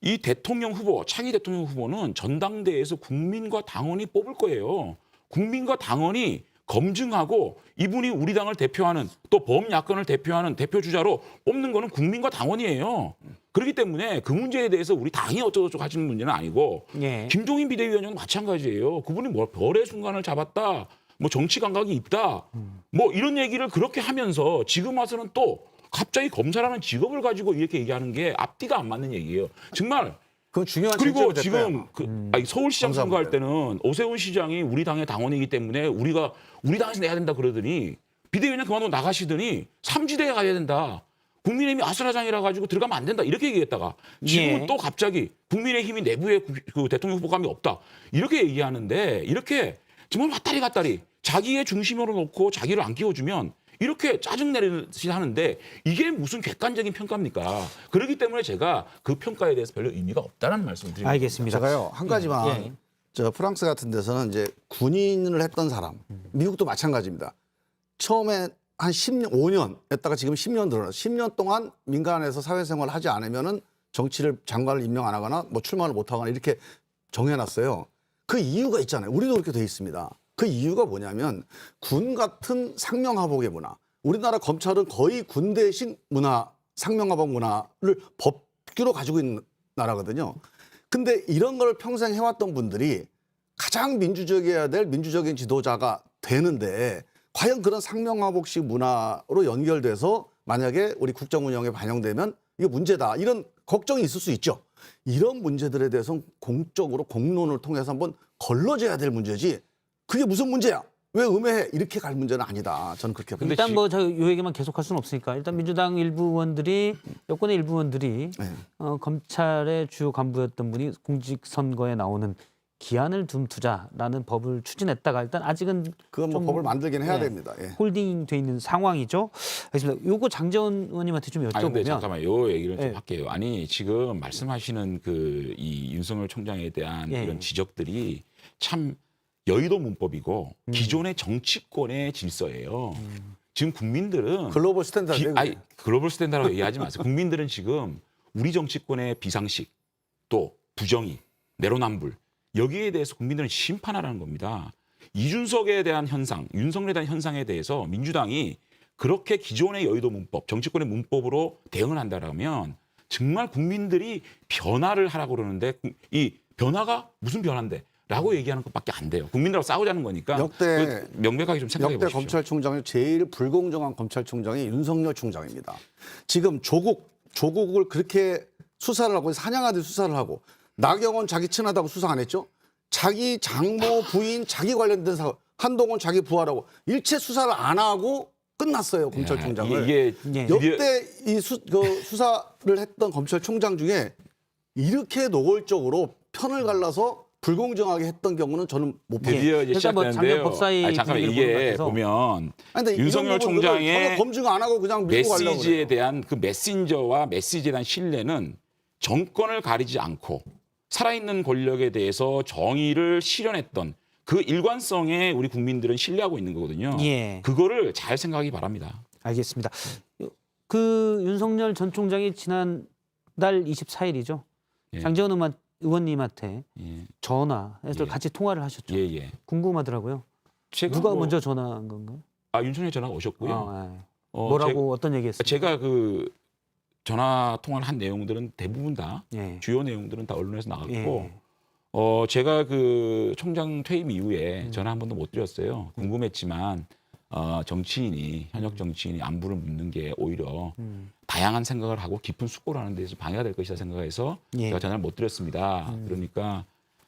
이 대통령 후보, 차기 대통령 후보는 전당대회에서 국민과 당원이 뽑을 거예요. 국민과 당원이 검증하고 이분이 우리 당을 대표하는 또 범야권을 대표하는 대표 주자로 뽑는 거는 국민과 당원이에요. 그렇기 때문에 그 문제에 대해서 우리 당이 어쩌고저쩌고 하시는 문제는 아니고 예. 김종인 비대위원장은 마찬가지예요. 그분이 뭐 별의 순간을 잡았다. 뭐 정치 감각이 있다. 뭐 이런 얘기를 그렇게 하면서 지금 와서는 또 갑자기 검사라는 직업을 가지고 이렇게 얘기하는 게 앞뒤가 안 맞는 얘기예요. 정말 그건 중요한 그리고 쟁점이 지금 됐고요. 아니, 서울시장 검사 선거할 문제. 때는 오세훈 시장이 우리 당의 당원이기 때문에 우리가 우리 당에서 내야 된다 그러더니 비대위원장 그만두고 나가시더니 삼지대에 가야 된다. 국민의힘이 아수라장이라 가지고 들어가면 안 된다. 이렇게 얘기했다가 지금은 예. 또 갑자기 국민의힘이 내부에 그 대통령 후보감이 없다. 이렇게 얘기하는데 이렇게 정말 왔다리 갔다리 자기의 중심으로 놓고 자기를 안 끼워주면 이렇게 짜증내듯이 하는데 이게 무슨 객관적인 평가입니까? 그렇기 때문에 제가 그 평가에 대해서 별로 의미가 없다는 말씀을 드립니다. 알겠습니다. 제가요 한 가지만 예. 저 프랑스 같은 데서는 이제 군인을 했던 사람, 미국도 마찬가지입니다. 처음에 한 10년, 5년 했다가 지금 10년 늘어났어요. 10년 동안 민간에서 사회생활을 하지 않으면은 정치를 장관을 임명 안 하거나 뭐 출마를 못 하거나 이렇게 정해놨어요. 그 이유가 있잖아요. 우리도 그렇게 돼 있습니다. 그 이유가 뭐냐면 군 같은 상명하복의 문화. 우리나라 검찰은 거의 군대식 문화, 상명하복 문화를 법규로 가지고 있는 나라거든요. 근데 이런 걸 평생 해왔던 분들이 가장 민주적이어야 될 민주적인 지도자가 되는데 과연 그런 상명하복식 문화로 연결돼서 만약에 우리 국정 운영에 반영되면 이게 문제다. 이런 걱정이 있을 수 있죠. 이런 문제들에 대해서는 공적으로 공론을 통해서 한번 걸러져야 될 문제지. 그게 무슨 문제야? 왜 음해해? 이렇게 갈 문제는 아니다. 저는 그렇게 봅니다. 일단 뭐 저 요 얘기만 계속할 수는 없으니까 일단 민주당 일부 의원들이 여권의 일부 의원들이 네. 검찰의 주요 간부였던 분이 공직선거에 나오는 기한을 둔 투자라는 법을 추진했다가 일단 아직은 그건 뭐 좀, 법을 만들긴 해야 예, 됩니다. 예. 홀딩돼 있는 상황이죠. 알겠습니다. 요거 장재원 의원님한테 좀 아니 근데 여쭤보면 잠깐만 요 얘기를 좀 예. 할게요. 아니 지금 말씀하시는 그 이 윤석열 총장에 대한 예. 이런 지적들이 참 여의도 문법이고 기존의 정치권의 질서예요. 지금 국민들은 글로벌 스탠다드. 아니, 글로벌 스탠다드라고 얘기하지 마세요. 국민들은 지금 우리 정치권의 비상식 또 부정의, 내로남불 여기에 대해서 국민들은 심판하라는 겁니다. 이준석에 대한 현상, 윤석열에 대한 현상에 대해서 민주당이 그렇게 기존의 여의도 문법, 정치권의 문법으로 대응을 한다면 정말 국민들이 변화를 하라고 그러는데 이 변화가 무슨 변화인데? 라고 얘기하는 것밖에 안 돼요. 국민들하고 싸우자는 거니까 역대 명백하게 좀 생각해 역대 보십시오. 검찰총장이 제일 불공정한 검찰총장이 윤석열 총장입니다. 지금 조국을 그렇게 수사를 하고 사냥하듯 수사를 하고 나경원 자기 친하다고 수사 안 했죠? 자기 장모 부인 자기 관련된 사건 한동훈 자기 부하라고 일체 수사를 안 하고 끝났어요. 검찰총장을. 이게 예. 역대 이 수사를 했던 검찰총장 중에 이렇게 노골적으로 편을 갈라서 불공정하게 했던 경우는 저는 못 봤어요. 드디어 이제 일단 뭐 장면 시작되는데요. 법사위 아니, 잠깐만 분위기를 보는 것 이게 같아서. 보면 아니, 근데 윤석열 이런 부분들을 전혀 총장의 검증 안 하고 그냥 밀고 가려고 메시지에 그래요. 대한 그 메신저와 메시지에 대한 신뢰는 정권을 가리지 않고 살아있는 권력에 대해서 정의를 실현했던 그 일관성에 우리 국민들은 신뢰하고 있는 거거든요. 예. 그거를 잘 생각하기 바랍니다. 알겠습니다. 그 윤석열 전 총장이 지난 달 24일이죠. 예. 장재원 의원님한테 예, 전화해서 예. 같이 통화를 하셨죠. 예. 예. 궁금하더라고요. 제가 누가 뭐- 먼저 전화한 건가요? 윤석열 전화가 오셨고요. 아, 예. 뭐라고 어떤 얘기했어요? 제가 그 전화 통화를 한 내용들은 대부분 다 예. 주요 내용들은 다 언론에서 나갔고 예. 제가 그 총장 퇴임 이후에 전화 한 번도 못 드렸어요. 궁금했지만 정치인이 현역 정치인이 안부를 묻는 게 오히려 다양한 생각을 하고 깊은 숙고를 하는 데서 방해가 될 것이다 생각해서 예. 제가 전화를 못 드렸습니다. 그러니까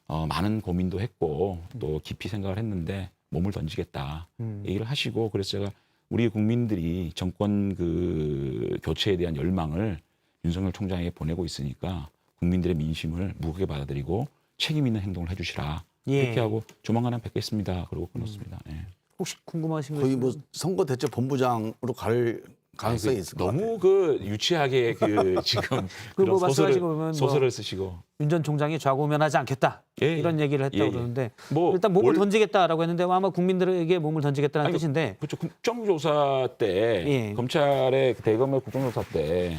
많은 고민도 했고 또 깊이 생각을 했는데 몸을 던지겠다 얘기를 하시고 그래서 제가 우리 국민들이 정권 그 교체에 대한 열망을 윤석열 총장에게 보내고 있으니까 국민들의 민심을 무겁게 받아들이고 책임 있는 행동을 해주시라. 예. 이렇게 하고 조만간에 뵙겠습니다. 그러고 끊었습니다. 네. 혹시 궁금하신 거 거의 있으면 뭐 선거대책본부장으로 갈 가능성이 있을 것 같아요. 너무 그 유치하게 그 지금 그 뭐 그런 말씀하신 거 보면 뭐 소설을 쓰시고 윤 전 총장이 좌고면하지 않겠다 예, 이런 얘기를 했다고 예, 예. 그러는데 뭐 일단 몸을 던지겠다라고 했는데 아마 국민들에게 몸을 던지겠다는 아니, 뜻인데 그렇죠. 국정조사 때 예. 검찰의 대검의 국정조사 때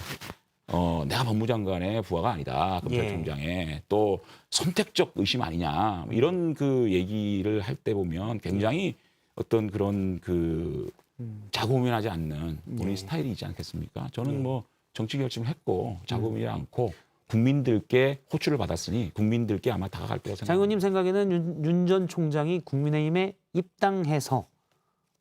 내가 법무장관의 부하가 아니다. 예. 검찰총장에 또 선택적 의심 아니냐 이런 그 얘기를 할 때 보면 굉장히 어떤 그런 그 자고민하지 않는 본인 스타일이 있지 않겠습니까? 저는 뭐 정치 결심을 했고 자고민하지 않고 국민들께 호출을 받았으니 국민들께 아마 다가갈 거라고 장 생각합니다. 의원님 생각에는 윤 전 총장이 국민의힘에 입당해서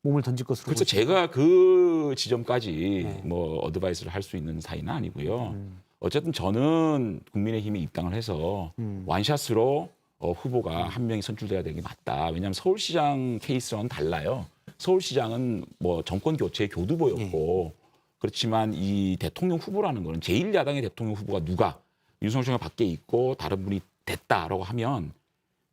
몸을 던질 것으로 그래서 보시나요? 제가 그 지점까지 네. 뭐 어드바이스를 할 수 있는 사이는 아니고요. 어쨌든 저는 국민의힘에 입당을 해서 완샷으로 후보가 한 명이 선출돼야 되는 게 맞다. 왜냐하면 서울시장 케이스와는 달라요. 서울시장은 뭐 정권 교체의 교두보였고 그렇지만 이 대통령 후보라는 거는 제1야당의 대통령 후보가 누가 윤석열 총장 밖에 있고 다른 분이 됐다라고 하면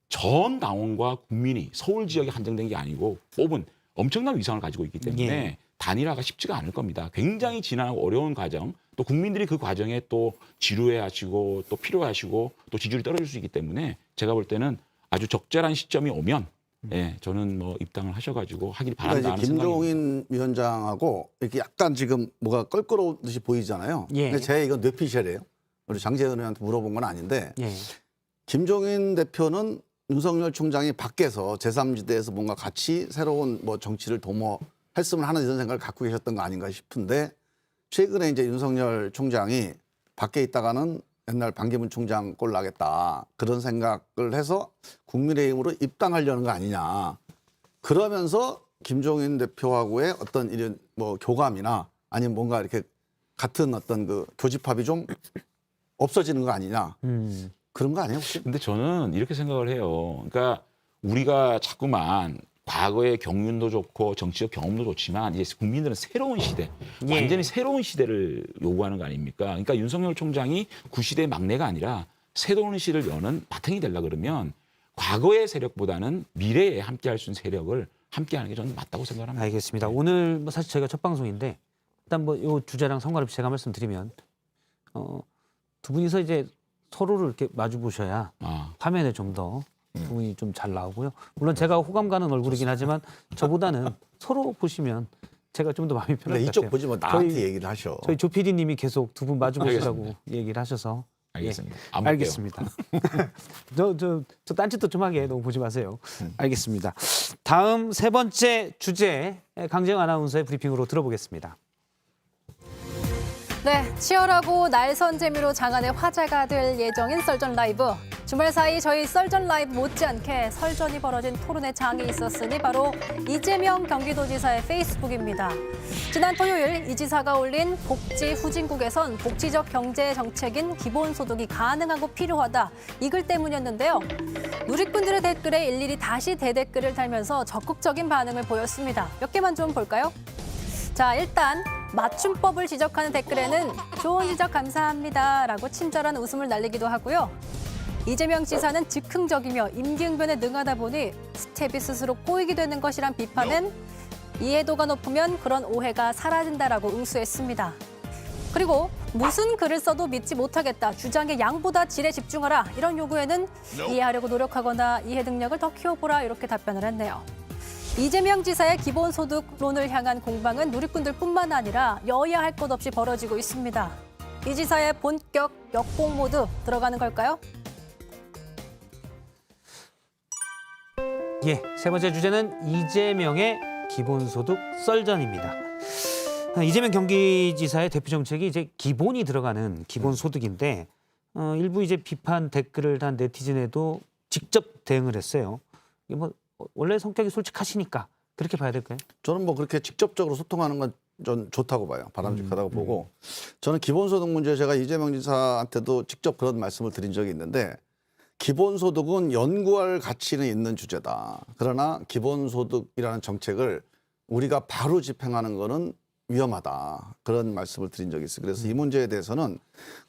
전 당원과 국민이 서울 지역에 한정된 게 아니고 뽑은 엄청난 위상을 가지고 있기 때문에 예. 단일화가 쉽지가 않을 겁니다. 굉장히 지난하고 어려운 과정, 또 국민들이 그 과정에 또 지루해하시고 또 필요하시고 또 지지율이 떨어질 수 있기 때문에 제가 볼 때는 아주 적절한 시점이 오면 예, 저는 뭐 입당을 하셔가지고 하길 바란다 그러니까 하는 이제 생각입니다. 김종인 위원장하고 이렇게 약간 지금 뭐가 껄끄러운 듯이 보이잖아요. 예. 근데 제 이건 뇌피셜이에요. 우리 장재현 의원한테 물어본 건 아닌데 예. 김종인 대표는 윤석열 총장이 밖에서 제3지대에서 뭔가 같이 새로운 뭐 정치를 도모했으면 하는 이런 생각을 갖고 계셨던 거 아닌가 싶은데 최근에 이제 윤석열 총장이 밖에 있다가는 옛날 반기문 총장 꼴 나겠다 그런 생각을 해서 국민의힘으로 입당하려는 거 아니냐. 그러면서 김종인 대표하고의 어떤 이런 뭐 교감이나 아니면 뭔가 이렇게 같은 어떤 그 교집합이 좀 없어지는 거 아니냐. 그런 거 아니에요 혹시? 근데 저는 이렇게 생각을 해요. 그러니까 우리가 자꾸만 과거의 경륜도 좋고 정치적 경험도 좋지만 이제 국민들은 새로운 시대, 예. 완전히 새로운 시대를 요구하는 거 아닙니까? 그러니까 윤석열 총장이 구시대의 막내가 아니라 새로운 시대를 여는 바탕이 되려 그러면 과거의 세력보다는 미래에 함께할 수 있는 세력을 함께하는 게 저는 맞다고 생각합니다. 알겠습니다. 오늘 뭐 사실 저희가 첫 방송인데 일단 뭐 이 주제랑 상관없이 제가 말씀드리면 두 분이서 이제 서로를 이렇게 마주 보셔야 화면에 좀 더 두 분이 좀 잘 나오고요. 물론 제가 호감 가는 얼굴이긴 하지만 저보다는 서로 보시면 제가 좀 더 마음이 편할 근데 것 이쪽 같아요. 보지 뭐 나한테 얘기를 하셔. 저희 조 PD님이 계속 두 분 마주 보시라고 얘기를 하셔서 알겠습니다. 예, 안 볼게요. 알겠습니다. 저 딴짓도 좀 하게 너무 보지 마세요. 알겠습니다. 다음 세 번째 주제 강재영 아나운서의 브리핑으로 들어보겠습니다. 네, 치열하고 날선 재미로 장안의 화제가 될 예정인 썰전 라이브. 주말 사이 저희 썰전 라이브 못지않게 설전이 벌어진 토론의 장이 있었으니 바로 이재명 경기도지사의 페이스북입니다. 지난 토요일 이 지사가 올린 복지 후진국에선 복지적 경제 정책인 기본소득이 가능하고 필요하다. 이 글 때문이었는데요. 누리꾼들의 댓글에 일일이 다시 대댓글을 달면서 적극적인 반응을 보였습니다. 몇 개만 좀 볼까요? 자, 일단 맞춤법을 지적하는 댓글에는 좋은 지적 감사합니다 라고 친절한 웃음을 날리기도 하고요. 이재명 지사는 즉흥적이며 임기응변에 능하다 보니 스텝이 스스로 꼬이게 되는 것이란 비판은 이해도가 높으면 그런 오해가 사라진다라고 응수했습니다. 그리고 무슨 글을 써도 믿지 못하겠다. 주장의 양보다 질에 집중하라. 이런 요구에는 이해하려고 노력하거나 이해 능력을 더 키워보라. 이렇게 답변을 했네요. 이재명 지사의 기본소득론을 향한 공방은 누리꾼들뿐만 아니라 여야 할 것 없이 벌어지고 있습니다. 이 지사의 본격 역공 모드 들어가는 걸까요? 예, 세 번째 주제는 이재명의 기본소득 썰전입니다. 이재명 경기지사의 대표 정책이 이제 기본이 들어가는 기본소득인데 일부 이제 비판 댓글을 단 네티즌에도 직접 대응을 했어요. 이게 뭐 원래 성격이 솔직하시니까 그렇게 봐야 될까요? 저는 뭐 그렇게 직접적으로 소통하는 건 전 좋다고 봐요. 바람직하다고 보고 저는 기본소득 문제 제가 이재명 지사한테도 직접 그런 말씀을 드린 적이 있는데 기본소득은 연구할 가치는 있는 주제다. 그러나 기본소득이라는 정책을 우리가 바로 집행하는 거는 위험하다. 그런 말씀을 드린 적이 있어요. 그래서 이 문제에 대해서는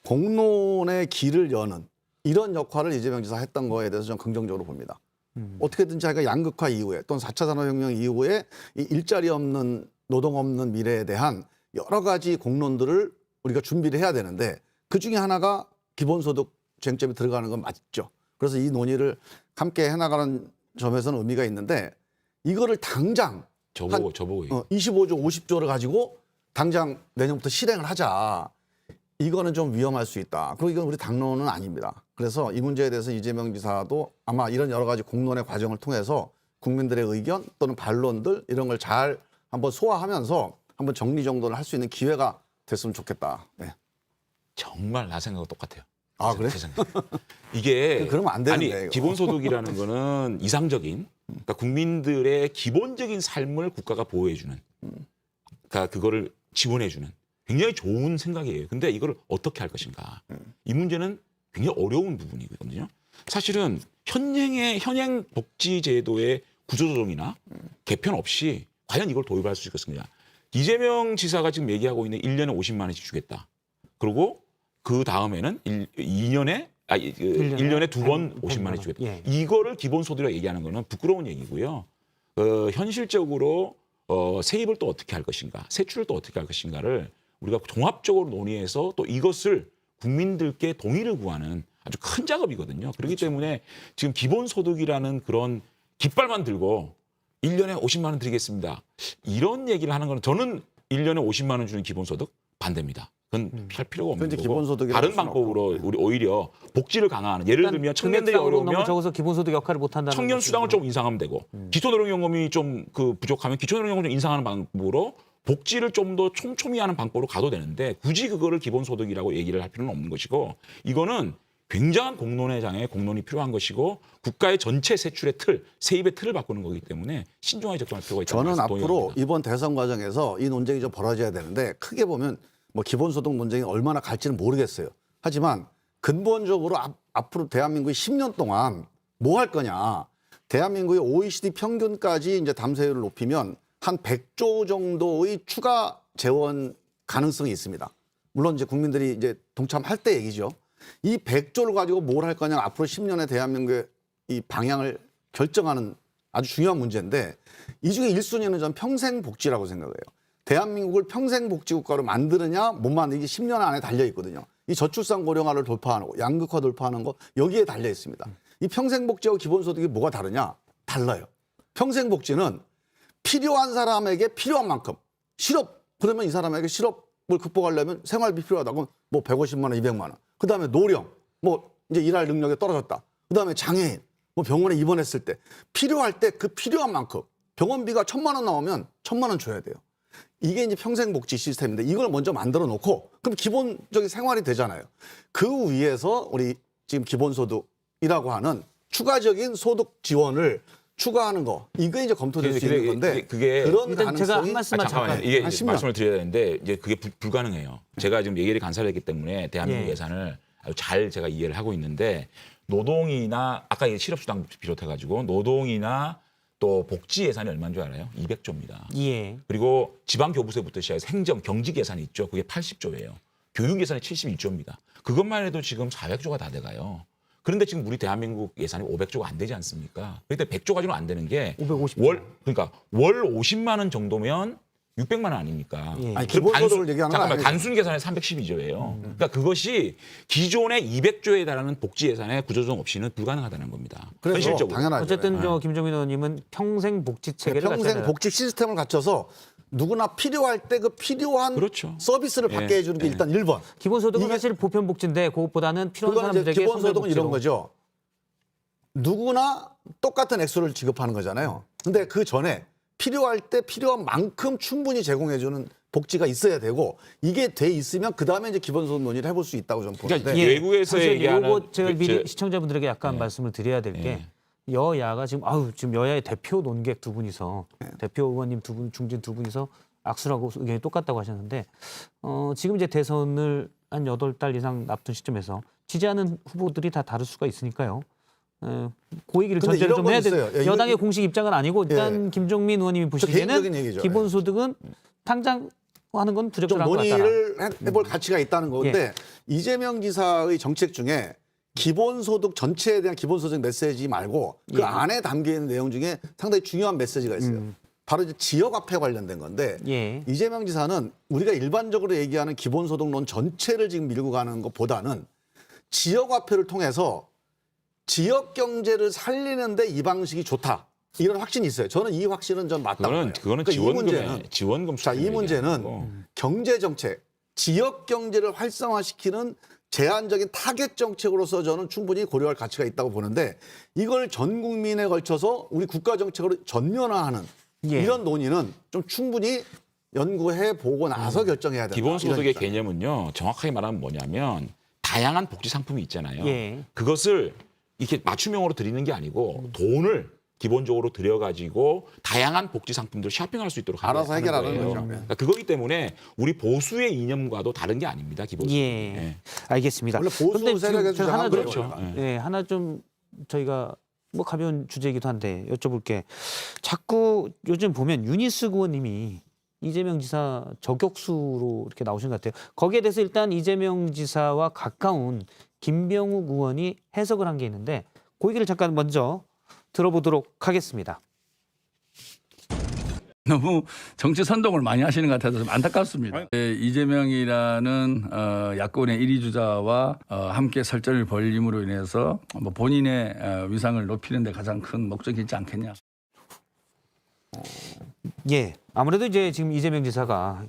공론의 길을 여는 이런 역할을 이재명 지사가 했던 거에 대해서 저는 긍정적으로 봅니다. 어떻게든지 자기가 양극화 이후에 또는 4차 산업혁명 이후에 이 일자리 없는 노동 없는 미래에 대한 여러 가지 공론들을 우리가 준비를 해야 되는데 그중에 하나가 기본소득 쟁점이 들어가는 건 맞죠. 그래서 이 논의를 함께 해나가는 점에서는 의미가 있는데 이거를 당장 저보고 25조, 50조를 가지고 당장 내년부터 실행을 하자. 이거는 좀 위험할 수 있다. 그리고 이건 우리 당론은 아닙니다. 그래서 이 문제에 대해서 이재명 지사도 아마 이런 여러 가지 공론의 과정을 통해서 국민들의 의견 또는 반론들 이런 걸 잘 한번 소화하면서 한번 정리정돈을 할 수 있는 기회가 됐으면 좋겠다. 네. 정말 나 생각과 똑같아요. 아, 그래? 제 생각. 이게 그러면 안 되는데, 아니 이거. 기본소득이라는 거는 이상적인 그러니까 국민들의 기본적인 삶을 국가가 보호해주는 그러니까 그거를 지원해주는 굉장히 좋은 생각이에요. 근데 이걸 어떻게 할 것인가? 이 문제는 굉장히 어려운 부분이거든요. 사실은 현행 복지제도의 구조조정이나 개편 없이 과연 이걸 도입할 수 있겠느냐? 이재명 지사가 지금 얘기하고 있는 1년에 50만 원씩 주겠다. 그리고 그 다음에는 1년에 두 번 50만 원 주겠다. 예. 이거를 기본소득이라고 얘기하는 거는 부끄러운 얘기고요. 현실적으로 세입을 또 어떻게 할 것인가, 세출을 또 어떻게 할 것인가를 우리가 종합적으로 논의해서 또 이것을 국민들께 동의를 구하는 아주 큰 작업이거든요. 그렇기 때문에 지금 기본소득이라는 그런 깃발만 들고 1년에 50만 원 드리겠습니다. 이런 얘기를 하는 거는 저는 1년에 50만 원 주는 기본소득 반대입니다. 그건 할 필요가 없는 거고 기본소득이라고 다른 수는 방법으로 우리 오히려 복지를 강화하는 예를 들면 청년들이 너무 어려우면 적어서 기본소득 역할을 못한다는 청년 것이죠. 수당을 좀 인상하면 되고 기초노령연금이 좀 부족하면 기초노령연금 좀 인상하는 방법으로 복지를 좀 더 촘촘히 하는 방법으로 가도 되는데 굳이 그거를 기본소득이라고 얘기를 할 필요는 없는 것이고 이거는 굉장한 공론의 장에 공론이 필요한 것이고 국가의 전체 세출의 틀, 세입의 틀을 바꾸는 거기 때문에 신중하게 접근할 필요가 있다고 저는 말씀 앞으로 동의합니다. 이번 대선 과정에서 이 논쟁이 좀 벌어져야 되는데 크게 보면 뭐 기본소득 논쟁이 얼마나 갈지는 모르겠어요. 하지만 근본적으로 앞으로 대한민국이 10년 동안 뭐 할 거냐. 대한민국의 OECD 평균까지 이제 담세율을 높이면 한 100조 정도의 추가 재원 가능성이 있습니다. 물론 이제 국민들이 이제 동참할 때 얘기죠. 이 100조를 가지고 뭘 할 거냐 앞으로 10년의 대한민국의 이 방향을 결정하는 아주 중요한 문제인데 이 중에 1순위는 전 평생복지라고 생각해요. 대한민국을 평생복지국가로 만드느냐 못 만드느냐 10년 안에 달려 있거든요. 이 저출산 고령화를 돌파하는 거, 양극화 돌파하는 거 여기에 달려 있습니다. 이 평생복지하고 기본소득이 뭐가 다르냐? 달라요. 평생복지는 필요한 사람에게 필요한 만큼 실업 그러면 이 사람에게 실업을 극복하려면 생활비 필요하다. 그럼 뭐 150만 원, 200만 원. 그다음에 노령, 뭐 이제 일할 능력이 떨어졌다. 그다음에 장애인, 뭐 병원에 입원했을 때 필요할 때 그 필요한 만큼 병원비가 1,000만 원 나오면 1,000만 원 줘야 돼요. 이게 이제 평생복지 시스템인데 이걸 먼저 만들어 놓고 그럼 기본적인 생활이 되잖아요. 그 위에서 우리 지금 기본소득이라고 하는 추가적인 소득 지원을 추가하는 거 이게 이제 검토될 수 있는 건데 그게 그런 일단 제가 한 가능성이 말씀만 잠깐만요. 잠깐. 이게 한 10년. 말씀을 드려야 되는데 이제 그게 불가능해요. 제가 지금 얘기를 간사했기 때문에 대한민국 예. 예산을 아주 잘 제가 이해를 하고 있는데 노동이나 아까 실업수당 비롯해가지고 노동이나 또 복지 예산이 얼마인 줄 알아요? 200조입니다. 예. 그리고 지방교부세부터 시작해서 행정, 경직 예산이 있죠. 그게 80조예요. 교육 예산이 71조입니다. 그것만 해도 지금 400조가 다 돼가요. 그런데 지금 우리 대한민국 예산이 500조가 안 되지 않습니까? 그런데 100조 가지고는 안 되는 게 550조. 그러니까 월 50만 원 정도면 600만 원 아닙니까? 예. 아니, 그럼 기본소득을 얘기하는 건 잠깐만 아니죠. 단순 계산에 312조예요. 그러니까 그것이 기존의 200조에 달하는 복지 예산의 구조조정 없이는 불가능하다는 겁니다. 그래서 현실적으로. 당연하죠. 어쨌든 저 김종민 의원님은 평생 복지 체계를 평생 갖춰야 복지 시스템을 갖춰서 누구나 필요할 때 그 필요한 그렇죠. 서비스를 받게 예, 해주는 게 예. 일단 1번. 기본소득은 이게- 사실 보편복지인데 그것보다는 필요한 그건 이제 사람들에게 기본소득은 이런 선별복지로. 거죠. 누구나 똑같은 액수를 지급하는 거잖아요. 근데 그 전에 필요할 때 필요한 만큼 충분히 제공해주는 복지가 있어야 되고 이게 돼 있으면 그 다음에 이제 기본소득 논의를 해볼 수 있다고 저는 보는데 그러니까 외국에서 사실 얘기하는 요거 제가 미리 저- 시청자분들에게 약간 말씀을 드려야 될 게 여야가 지금 여야의 대표 논객 두 분이서 대표 의원님 두 분, 중진 두 분이서 악수를 하고 의견이 똑같다고 하셨는데 지금 이제 대선을 한 8달 이상 앞둔 시점에서 지지하는 후보들이 다 다를 수가 있으니까요. 그 얘기를 근데 전제를 이런 좀 건 해야 돼. 있어요. 예, 여당의 이거- 공식 입장은 아니고 일단 김종민 의원님이 개인적인 보시기에는 얘기죠. 기본소득은 당장 하는 건 좀 부적절한 것 같다. 논의를 해볼 가치가 있다는 건데 이재명 지사의 정책 중에 기본소득 전체에 대한 기본소득 메시지 말고 그 예. 안에 담겨 있는 내용 중에 상당히 중요한 메시지가 있어요. 바로 이제 지역화폐 관련된 건데 예. 이재명 지사는 우리가 일반적으로 얘기하는 기본소득론 전체를 지금 밀고 가는 것보다는 지역화폐를 통해서 지역 경제를 살리는데 이 방식이 좋다. 이런 확신이 있어요. 저는 이 확신은 좀 맞다고 봐요. 그거는 그러니까 지원금 자, 이 문제는 경제 정책, 지역 경제를 활성화시키는 제한적인 타겟 정책으로서 저는 충분히 고려할 가치가 있다고 보는데 이걸 전 국민에 걸쳐서 우리 국가 정책으로 전면화하는 예. 이런 논의는 좀 충분히 연구해 보고 나서 결정해야 된다. 기본소득의 이런 입장. 개념은요. 정확하게 말하면 뭐냐면 다양한 복지 상품이 있잖아요. 예. 그것을 이렇게 맞춤형으로 드리는 게 아니고 돈을 기본적으로 들여가지고 다양한 복지 상품들을 쇼핑할 수 있도록 알아서 하는 해결하는 거예요. 거죠. 그러니까 그거기 때문에 우리 보수의 이념과도 다른 게 아닙니다. 기본적으로. 예. 알겠습니다. 원래 보수 그런데 지금 세력의 제가 하나 주장은 좀, 그렇죠. 예, 하나 좀 저희가 뭐 가벼운 주제이기도 한데 여쭤볼게. 자꾸 요즘 보면 유니스 의원님이 이재명 지사 저격수로 이렇게 나오신 것 같아요. 거기에 대해서 일단 이재명 지사와 가까운 김병욱 의원이 해석을 한 게 있는데 그 얘기를 잠깐 먼저 들어보도록 하겠습니다. 너무 정치 선동을 많이 하시는 것 같아서 좀 안타깝습니다. 이재명이라는 야권의 1위 주자와 함께 설전을 벌임으로 인해서 뭐 본인의 위상을 높이는 데 가장 큰 목적이 있지 않겠냐. 예, 아무래도 이제 지금 이재명 지사가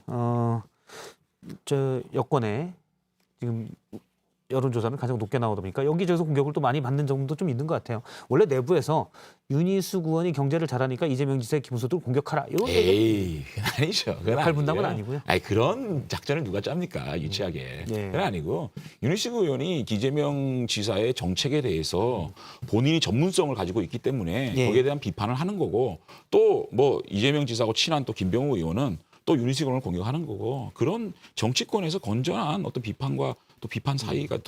저 여권에 지금 여론조사는 가장 높게 나오다 보니까 여기저기서 공격을 또 많이 받는 점도 좀 있는 것 같아요. 원래 내부에서 윤희숙 의원이 경제를 잘하니까 이재명 지사의 기본소득을 공격하라 이런 얘기. 에이, 그건 아니죠. 그건 역할 분담은 아니고요. 아니고요. 아니, 그런 작전을 누가 짭니까? 유치하게. 예. 그건 아니고 윤희식 의원이 이재명 지사의 정책에 대해서 본인이 전문성을 가지고 있기 때문에 예. 거기에 대한 비판을 하는 거고 또 뭐 이재명 지사하고 친한 또 김병우 의원은 또 윤희식 의원을 공격하는 거고 그런 정치권에서 건전한 어떤 비판과 또 비판 사이가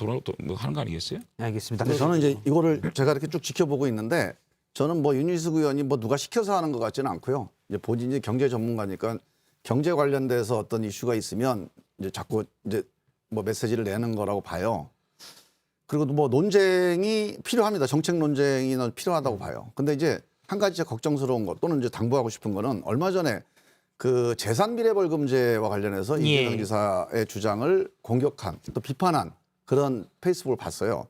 하는 거 아니겠어요? 알겠습니다. 근데 저는 이제 이거를 제가 이렇게 쭉 지켜보고 있는데 저는 뭐 윤희숙 의원이 뭐 누가 시켜서 하는 것 같지는 않고요. 이제 본인이 경제 전문가니까 경제 관련돼서 어떤 이슈가 있으면 이제 자꾸 이제 뭐 메시지를 내는 거라고 봐요. 그리고 뭐 논쟁이 필요합니다. 정책 논쟁이 필요하다고 봐요. 근데 이제 한 가지 제가 걱정스러운 것 또는 이제 당부하고 싶은 거는 얼마 전에 그 재산비례벌금제와 관련해서 이재명 지사의 주장을 공격한 또 비판한 그런 페이스북을 봤어요.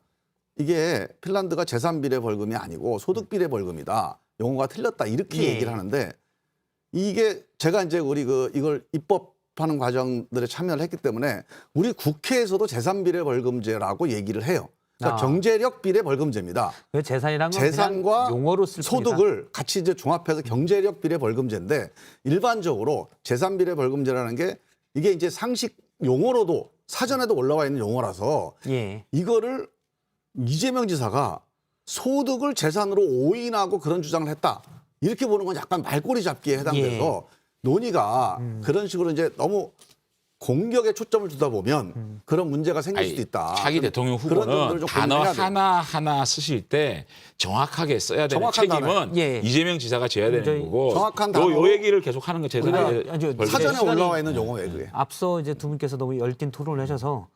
이게 핀란드가 재산비례벌금이 아니고 소득비례벌금이다. 용어가 틀렸다. 이렇게 얘기를 하는데 이게 제가 이제 우리 이걸 입법하는 과정들에 참여를 했기 때문에 우리 국회에서도 재산비례벌금제라고 얘기를 해요. 그러니까 경제력 비례벌금제입니다. 그 재산이란 건 재산과 그냥 용어로 쓸 소득을 같이 이제 종합해서 경제력 비례벌금제인데 일반적으로 재산비례벌금제라는 게 이게 이제 상식 용어로도 사전에도 올라와 있는 용어라서 이거를 이재명 지사가 소득을 재산으로 오인하고 그런 주장을 했다. 이렇게 보는 건 약간 말꼬리 잡기에 해당돼서 논의가 그런 식으로 이제 너무 공격에 초점을 두다 보면 그런 문제가 생길 수도 있다. 차기 대통령 그런 후보는 점들을 좀 단어 고민해야 돼요. 하나하나 쓰실 때 정확하게 써야 되는 정확한 책임은 이재명 지사가 져야 되는 거고 정확한 요 단어로 얘기를 계속 하는 거 재산이 사전에 올라와 있는 용어예요, 그게. 앞서 이제 두 분께서 너무 열띤 토론을 하셔서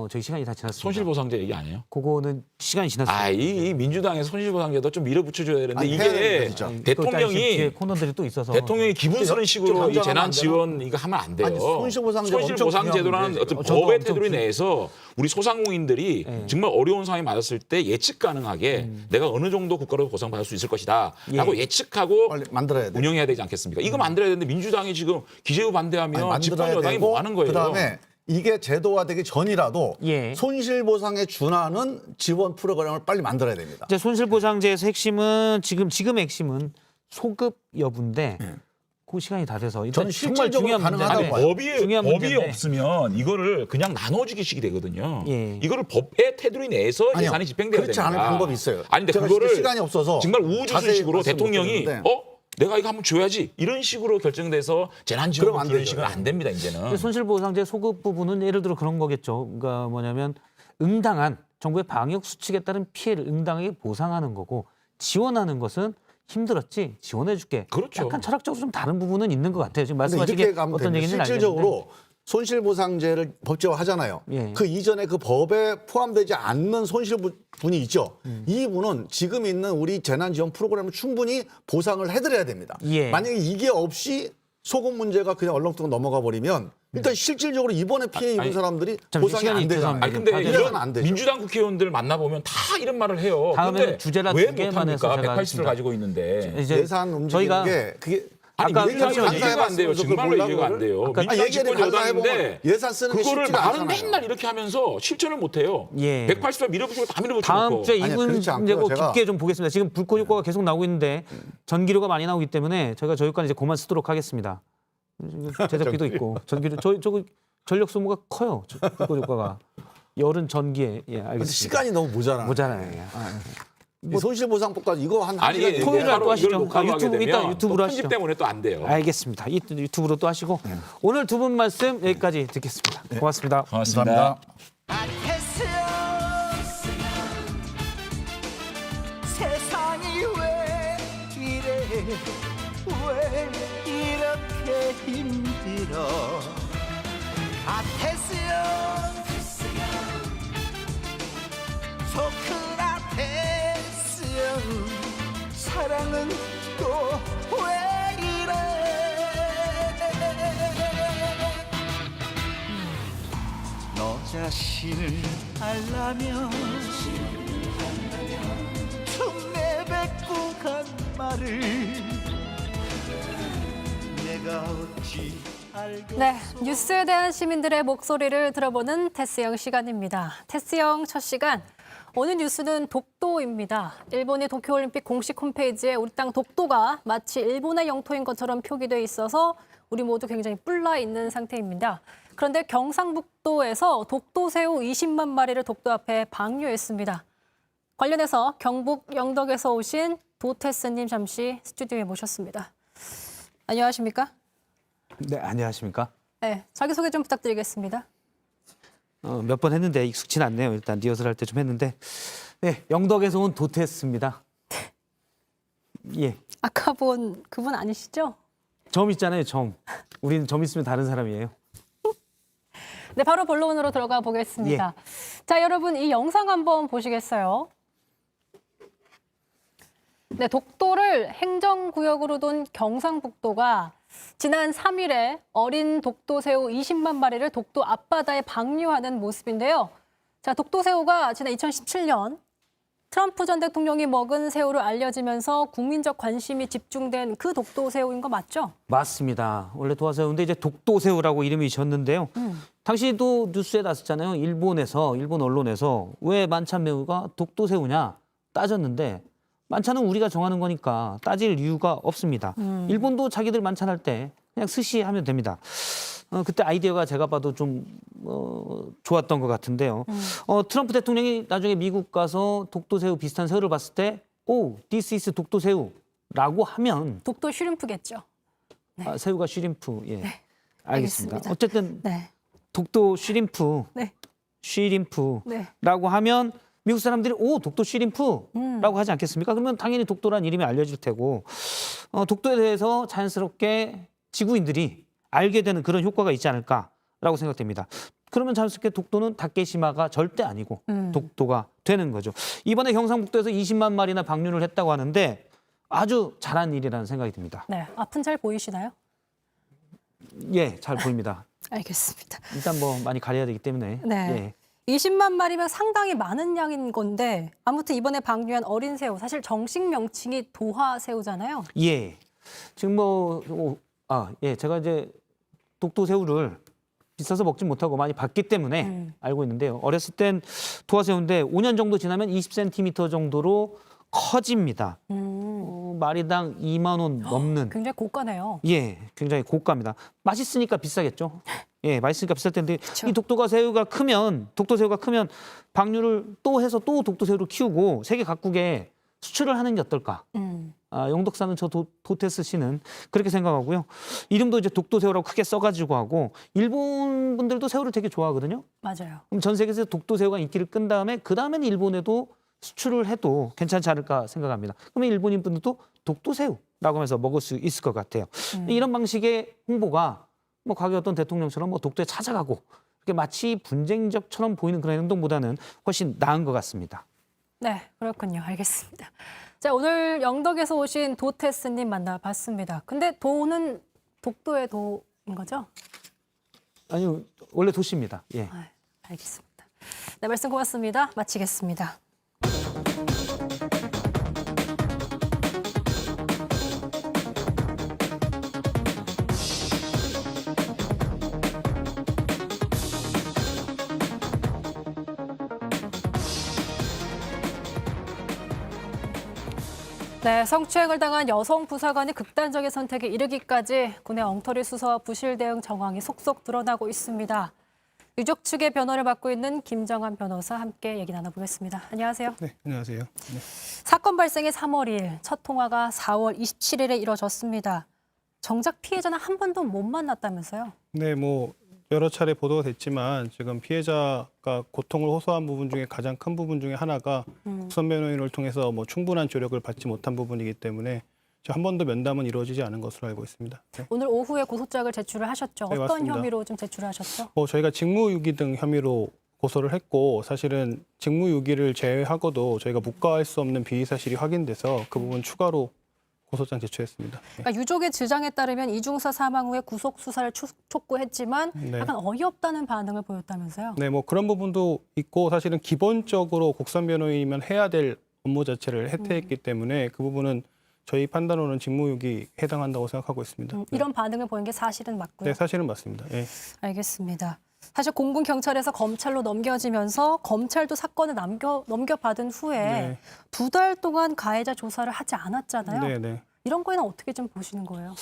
저희 시간이 다 지났습니다. 손실보상제 얘기 안 해요? 그거는 시간이 지났습니다. 이 민주당의 손실보상제도 좀 밀어붙여줘야 되는데 아니, 해야 이게 됩니다, 진짜. 대통령이 코너들이 또 있어서 대통령이 기분 쓰는 식으로 이 좀 재난 안 지원 이거 하면 안 돼요. 아니, 손실보상제도라는 어떤 저도 법의 엄청 테두리 내에서 우리 소상공인들이 정말 어려운 상황에 맞았을 때 예측 가능하게 내가 어느 정도 국가로 보상받을 수 있을 것이다라고 예측하고 빨리 만들어야 돼. 운영해야 되지 않겠습니까? 이거 만들어야 되는데 민주당이 지금 기재부 반대하면 아니, 집권 만들어야 여당이 되고 뭐 하는 거예요? 그다음에 이게 제도화되기 전이라도 손실보상에 준하는 지원 프로그램을 빨리 만들어야 됩니다. 이제 손실보상제에서 핵심은 지금 핵심은 소급 여부인데 그 시간이 다 돼서 저는 정말 실질적으로 중요한 가능하다고 문제인데 봐요. 중요한 법이 문제인데. 없으면 이거를 그냥 나눠주기식이 되거든요. 예. 이거를 법의 테두리 내에서 아니요, 예산이 집행돼야 그렇지 됩니다. 않은 방법이 있어요. 아니 근데 제가 그거를 시간이 없어서 정말 자세히 우주순식으로 말씀 못 대통령이 드리는데. 내가 이거 한번 줘야지 이런 식으로 결정돼서 재난지원금 그럼 안 이런 되죠. 식은 안 됩니다 이제는. 손실보상제 소급 부분은 예를 들어 그런 거겠죠. 그러니까 뭐냐면 응당한 정부의 방역 수칙에 따른 피해를 응당하게 보상하는 거고 지원하는 것은 힘들었지 지원해줄게. 그렇죠. 약간 철학적으로 좀 다른 부분은 있는 것 같아요. 지금 근데 말씀하신 이렇게 게 가면 어떤 됩니다. 얘기인지 실질적으로 손실보상제를 법제화하잖아요. 그 이전에 그 법에 포함되지 않는 손실분이 있죠. 이 분은 지금 있는 우리 재난지원 프로그램을 충분히 보상을 해드려야 됩니다. 만약에 이게 없이 소금 문제가 그냥 얼렁뚱 넘어가 버리면 일단 실질적으로 이번에 피해 입은 사람들이 보상이 안 되잖아요. 아니 근데 이래서는 안 되죠. 민주당 국회의원들 만나보면 다 이런 말을 해요. 다음에는 근데 주제라 왜 두 개만 못합니까? 해서 제가 180을 가지고 있는데. 이제 예산 움직이는 저희가 게 그게 아니 아까 민주당이 잠시만요. 이해가 안 돼요. 정말로 이해가 안 돼요. 민주당 얘기를 집권 간사해보면 여당인데 예산 쓰는 게 그거를 쉽지가 말은 않잖아요. 맨날 이렇게 하면서 실천을 못 해요. 180을 밀어붙이고 다 밀어붙이고. 다음 주에 아니요, 이분 그렇지 않고요. 문제고 제가- 깊게 좀 보겠습니다. 지금 불꽃 효과가 계속 나오고 있는데 전기료가 많이 나오기 때문에 저희가 저유가는 이제 그만 쓰도록 하겠습니다. 제작비도 있고 전기료 저거 전력 소모가 커요. 불꽃 효과가 열은 전기에 알겠습니다. 근데 시간이 너무 모자라요. 이 손실보상법까지 이거 한 아니 시간 토요일 날 또 하시죠. 유튜브 이따 유튜브로 편집 하시죠. 때문에 또 안 돼요. 알겠습니다. 유튜브로 또 하시고 오늘 두 분 말씀 여기까지 듣겠습니다. 고맙습니다. 고맙습니다. 세상이 왜 이래 왜 이렇게 힘들어 소크라테스여 사랑은 또 왜 이래 너 자신을 알라면 좀 내뱉고 간 말을 내가 어찌 알고 네, 뉴스에 대한 시민들의 목소리를 들어보는 테스형 시간입니다. 테스형 첫 시간. 오늘 뉴스는 독도입니다. 일본의 도쿄올림픽 공식 홈페이지에 우리 땅 독도가 마치 일본의 영토인 것처럼 표기돼 있어서 우리 모두 굉장히 뿔나 있는 상태입니다. 그런데 경상북도에서 독도새우 20만 마리를 독도 앞에 방류했습니다. 관련해서 경북 영덕에서 오신 도테스님 잠시 스튜디오에 모셨습니다. 안녕하십니까? 네, 안녕하십니까? 네, 자기소개 좀 부탁드리겠습니다. 몇 번 했는데 익숙치는 않네요. 일단 리허설 할 때 좀 했는데 네, 영덕에서 온 도테스입니다. 예. 아까 본 그분 아니시죠? 점 있잖아요, 점. 우리는 점 있으면 다른 사람이에요. 네, 바로 본론으로 들어가 보겠습니다. 자, 여러분 이 영상 한번 보시겠어요? 네, 독도를 행정구역으로 둔 경상북도가 지난 3일에 어린 독도새우 20만 마리를 독도 앞바다에 방류하는 모습인데요. 자, 독도새우가 지난 2017년 트럼프 전 대통령이 먹은 새우로 알려지면서 국민적 관심이 집중된 그 독도새우인 거 맞죠? 맞습니다. 원래 도화새우인데 이제 독도새우라고 이름이 졌는데요. 당시도 뉴스에 났었잖아요. 일본 언론에서 왜 만찬매우가 독도새우냐 따졌는데 만찬은 우리가 정하는 거니까 따질 이유가 없습니다. 일본도 자기들 만찬할 때 그냥 스시 하면 됩니다. 그때 아이디어가 제가 봐도 좀 좋았던 것 같은데요. 트럼프 대통령이 나중에 미국 가서 독도새우 비슷한 새우를 봤을 때 오, this is 독도새우라고 하면 독도 슈림프겠죠. 아, 새우가 쉬림프. 예. 네, 알겠습니다. 알겠습니다. 어쨌든 네. 독도 쉬림프. 네. 쉬림프라고 네. 하면 미국 사람들이 오, 독도 쉬림프라고 하지 않겠습니까? 그러면 당연히 독도란 이름이 알려질 테고 독도에 대해서 자연스럽게 지구인들이 알게 되는 그런 효과가 있지 않을까라고 생각됩니다. 그러면 자연스럽게 독도는 다케시마가 절대 아니고 독도가 되는 거죠. 이번에 경상북도에서 20만 마리나 방류를 했다고 하는데 아주 잘한 일이라는 생각이 듭니다. 네, 앞은 잘 보이시나요? 예, 잘 보입니다. 알겠습니다. 일단 뭐 많이 가려야 되기 때문에. 네. 예. 20만 마리면 상당히 많은 양인 건데 아무튼 이번에 방류한 어린 새우 사실 정식 명칭이 도화새우잖아요. 예. 지금 제가 이제 독도새우를 비싸서 먹지 못하고 많이 봤기 때문에 알고 있는데요. 어렸을 땐 도화새우인데 5년 정도 지나면 20cm 정도로 커집니다. 마리당 2만 원 넘는. 굉장히 고가네요. 예, 굉장히 고가입니다. 맛있으니까 비싸겠죠. 예, 맛있으니까 비쌀 텐데 이 독도새우가 크면 방류를 또 해서 또 독도새우를 키우고 세계 각국에 수출을 하는 게 어떨까? 영덕사는 저 도테스 씨는 그렇게 생각하고요. 이름도 이제 독도새우라고 크게 써가지고 하고 일본 분들도 새우를 되게 좋아하거든요. 맞아요. 그럼 전 세계에서 독도새우가 인기를 끈 다음에 그 다음에는 일본에도 수출을 해도 괜찮지 않을까 생각합니다. 그러면 일본인 분들도 독도새우라고 하면서 먹을 수 있을 것 같아요. 이런 방식의 홍보가 뭐 과거 어떤 대통령처럼 뭐 독도에 찾아가고 이렇게 마치 분쟁적처럼 보이는 그런 행동보다는 훨씬 나은 것 같습니다. 네, 그렇군요. 알겠습니다. 자, 오늘 영덕에서 오신 도테스님 만나봤습니다. 근데 도는 독도의 도인 거죠? 아니요, 원래 도시입니다. 예. 알겠습니다. 네, 말씀 고맙습니다. 마치겠습니다. 네, 성추행을 당한 여성 부사관이 극단적인 선택에 이르기까지 군의 엉터리 수사와 부실 대응 정황이 속속 드러나고 있습니다. 유족 측의 변호를 맡고 있는 김정한 변호사 함께 얘기 나눠보겠습니다. 안녕하세요. 네, 안녕하세요. 네. 사건 발생이 3월 2일, 첫 통화가 4월 27일에 이뤄졌습니다. 정작 피해자는 한 번도 못 만났다면서요? 네, 뭐 여러 차례 보도가 됐지만 지금 피해자가 고통을 호소한 부분 중에 가장 큰 부분 중에 하나가 우선 변호인을 통해서 뭐 충분한 조력을 받지 못한 부분이기 때문에 한 번도 면담은 이루어지지 않은 것으로 알고 있습니다. 네. 오늘 오후에 고소장을 제출을 하셨죠? 네, 어떤 맞습니다. 혐의로 좀 제출을 하셨죠? 저희가 직무유기 등 혐의로 고소를 했고 사실은 직무유기를 제외하고도 저희가 묵과할 수 없는 비위 사실이 확인돼서 그 부분 추가로 고소장 제출했습니다. 네. 그러니까 유족의 주장에 따르면 이중사 사망 후에 구속 수사를 촉구했지만 네. 약간 어이없다는 반응을 보였다면서요? 네, 뭐 그런 부분도 있고 사실은 기본적으로 국선 변호인이면 해야 될 업무 자체를 해태했기 때문에 그 부분은 저희 판단으로는 직무유기 해당한다고 생각하고 있습니다. 이런 반응을 보인 게 사실은 맞고요. 네, 사실은 맞습니다. 네. 알겠습니다. 사실 공군 경찰에서 검찰로 넘겨지면서 검찰도 사건을 넘겨받은 후에 네. 2달 동안 가해자 조사를 하지 않았잖아요. 네, 네. 이런 거에는 어떻게 좀 보시는 거예요?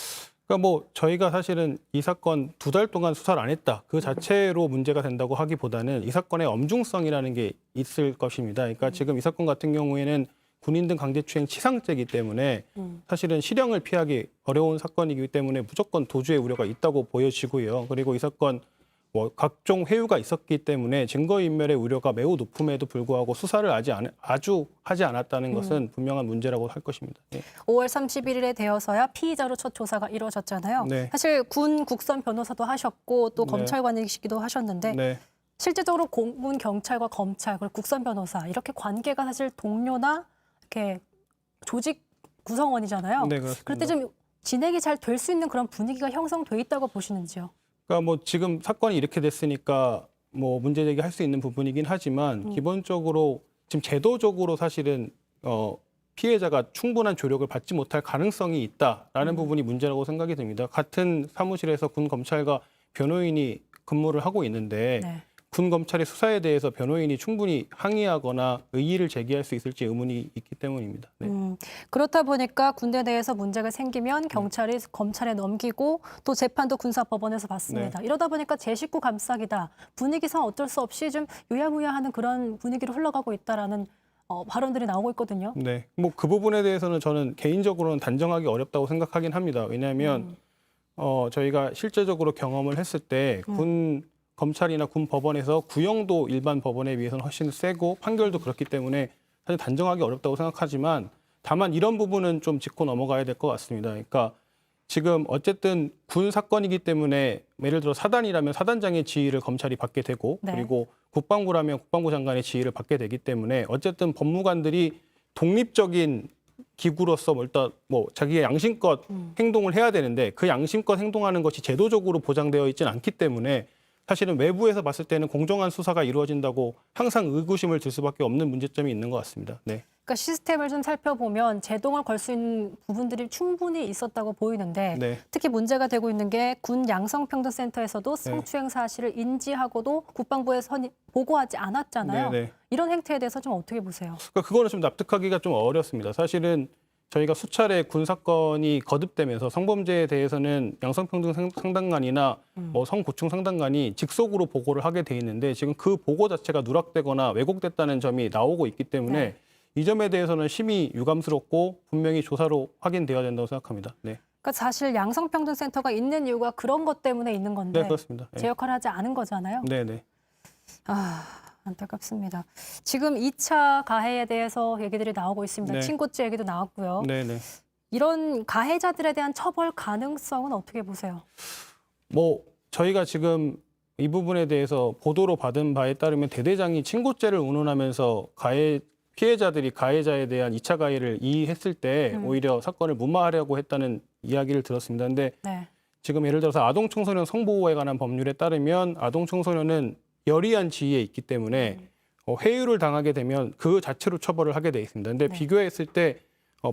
그러니까 뭐 저희가 사실은 이 사건 2달 동안 수사를 안 했다. 그 자체로 문제가 된다고 하기보다는 이 사건의 엄중성이라는 게 있을 것입니다. 그러니까 지금 이 사건 같은 경우에는 군인 등 강제추행 치상죄이기 때문에 사실은 실형을 피하기 어려운 사건이기 때문에 무조건 도주의 우려가 있다고 보여지고요. 그리고 이 사건 뭐 각종 회유가 있었기 때문에 증거인멸의 우려가 매우 높음에도 불구하고 수사를 아주 하지 않았다는 것은 분명한 문제라고 할 것입니다. 예. 5월 31일에 되어서야 피의자로 첫 조사가 이루어졌잖아요. 네. 사실 군 국선 변호사도 하셨고 또 네. 검찰관이시기도 하셨는데 네. 실제적으로 공군 경찰과 검찰 그리고 국선 변호사 이렇게 관계가 사실 동료나 이렇게 조직 구성원이잖아요. 네, 그렇습니다. 그럴 때 좀 진행이 잘 될 수 있는 그런 분위기가 형성돼 있다고 보시는지요? 그러니까 뭐 지금 사건이 이렇게 됐으니까 뭐 문제 제기할 수 있는 부분이긴 하지만 기본적으로 지금 제도적으로 사실은 피해자가 충분한 조력을 받지 못할 가능성이 있다라는 부분이 문제라고 생각이 듭니다. 같은 사무실에서 군 검찰과 변호인이 근무를 하고 있는데 네. 군 검찰의 수사에 대해서 변호인이 충분히 항의하거나 의의를 제기할 수 있을지 의문이 있기 때문입니다. 네. 그렇다 보니까 군대 내에서 문제가 생기면 경찰이 검찰에 넘기고 또 재판도 군사법원에서 받습니다. 이러다 보니까 제 식구 감싸기다. 분위기상 어쩔 수 없이 좀 유야무야하는 그런 분위기로 흘러가고 있다라는 발언들이 나오고 있거든요. 네, 뭐 그 부분에 대해서는 저는 개인적으로는 단정하기 어렵다고 생각하긴 합니다. 왜냐하면 저희가 실제적으로 경험을 했을 때 군 검찰이나 군 법원에서 구형도 일반 법원에 비해서는 훨씬 세고 판결도 그렇기 때문에 사실 단정하기 어렵다고 생각하지만 다만 이런 부분은 좀 짚고 넘어가야 될 것 같습니다. 그러니까 지금 어쨌든 군 사건이기 때문에 예를 들어 사단이라면 사단장의 지휘를 검찰이 받게 되고 네. 그리고 국방부라면 국방부 장관의 지휘를 받게 되기 때문에 어쨌든 법무관들이 독립적인 기구로서 일단 뭐 자기의 양심껏 행동을 해야 되는데 그 양심껏 행동하는 것이 제도적으로 보장되어 있지는 않기 때문에 사실은 외부에서 봤을 때는 공정한 수사가 이루어진다고 항상 의구심을 들 수밖에 없는 문제점이 있는 것 같습니다. 네. 그러니까 시스템을 좀 살펴보면 제동을 걸 수 있는 부분들이 충분히 있었다고 보이는데 네. 특히 문제가 되고 있는 게 군 양성평등센터에서도 성추행 사실을 인지하고도 국방부에 보고하지 않았잖아요. 네, 네. 이런 행태에 대해서 좀 어떻게 보세요? 그러니까 그거는 좀 납득하기가 좀 어렵습니다. 사실은 저희가 수차례 군 사건이 거듭되면서 성범죄에 대해서는 양성평등 상담관이나 뭐 성고충 상담관이 직속으로 보고를 하게 돼 있는데 지금 그 보고 자체가 누락되거나 왜곡됐다는 점이 나오고 있기 때문에 네. 이 점에 대해서는 심히 유감스럽고 분명히 조사로 확인되어야 된다고 생각합니다. 네, 그러니까 사실 양성평등센터가 있는 이유가 그런 것 때문에 있는 건데 네 그렇습니다. 네. 제 역할을 하지 않은 거잖아요. 네, 네. 안타깝습니다. 지금 2차 가해에 대해서 얘기들이 나오고 있습니다. 네. 친고죄 얘기도 나왔고요. 네, 네. 이런 가해자들에 대한 처벌 가능성은 어떻게 보세요? 뭐 저희가 지금 이 부분에 대해서 보도로 받은 바에 따르면 대대장이 친고죄를 운운하면서 피해자들이 가해자에 대한 2차 가해를 이의했을 때 오히려 사건을 무마하려고 했다는 이야기를 들었습니다. 근데 네. 지금 예를 들어서 아동청소년 성보호에 관한 법률에 따르면 아동청소년은 열의한 지위에 있기 때문에 회유를 당하게 되면 그 자체로 처벌을 하게 돼 있습니다. 근데 비교했을 때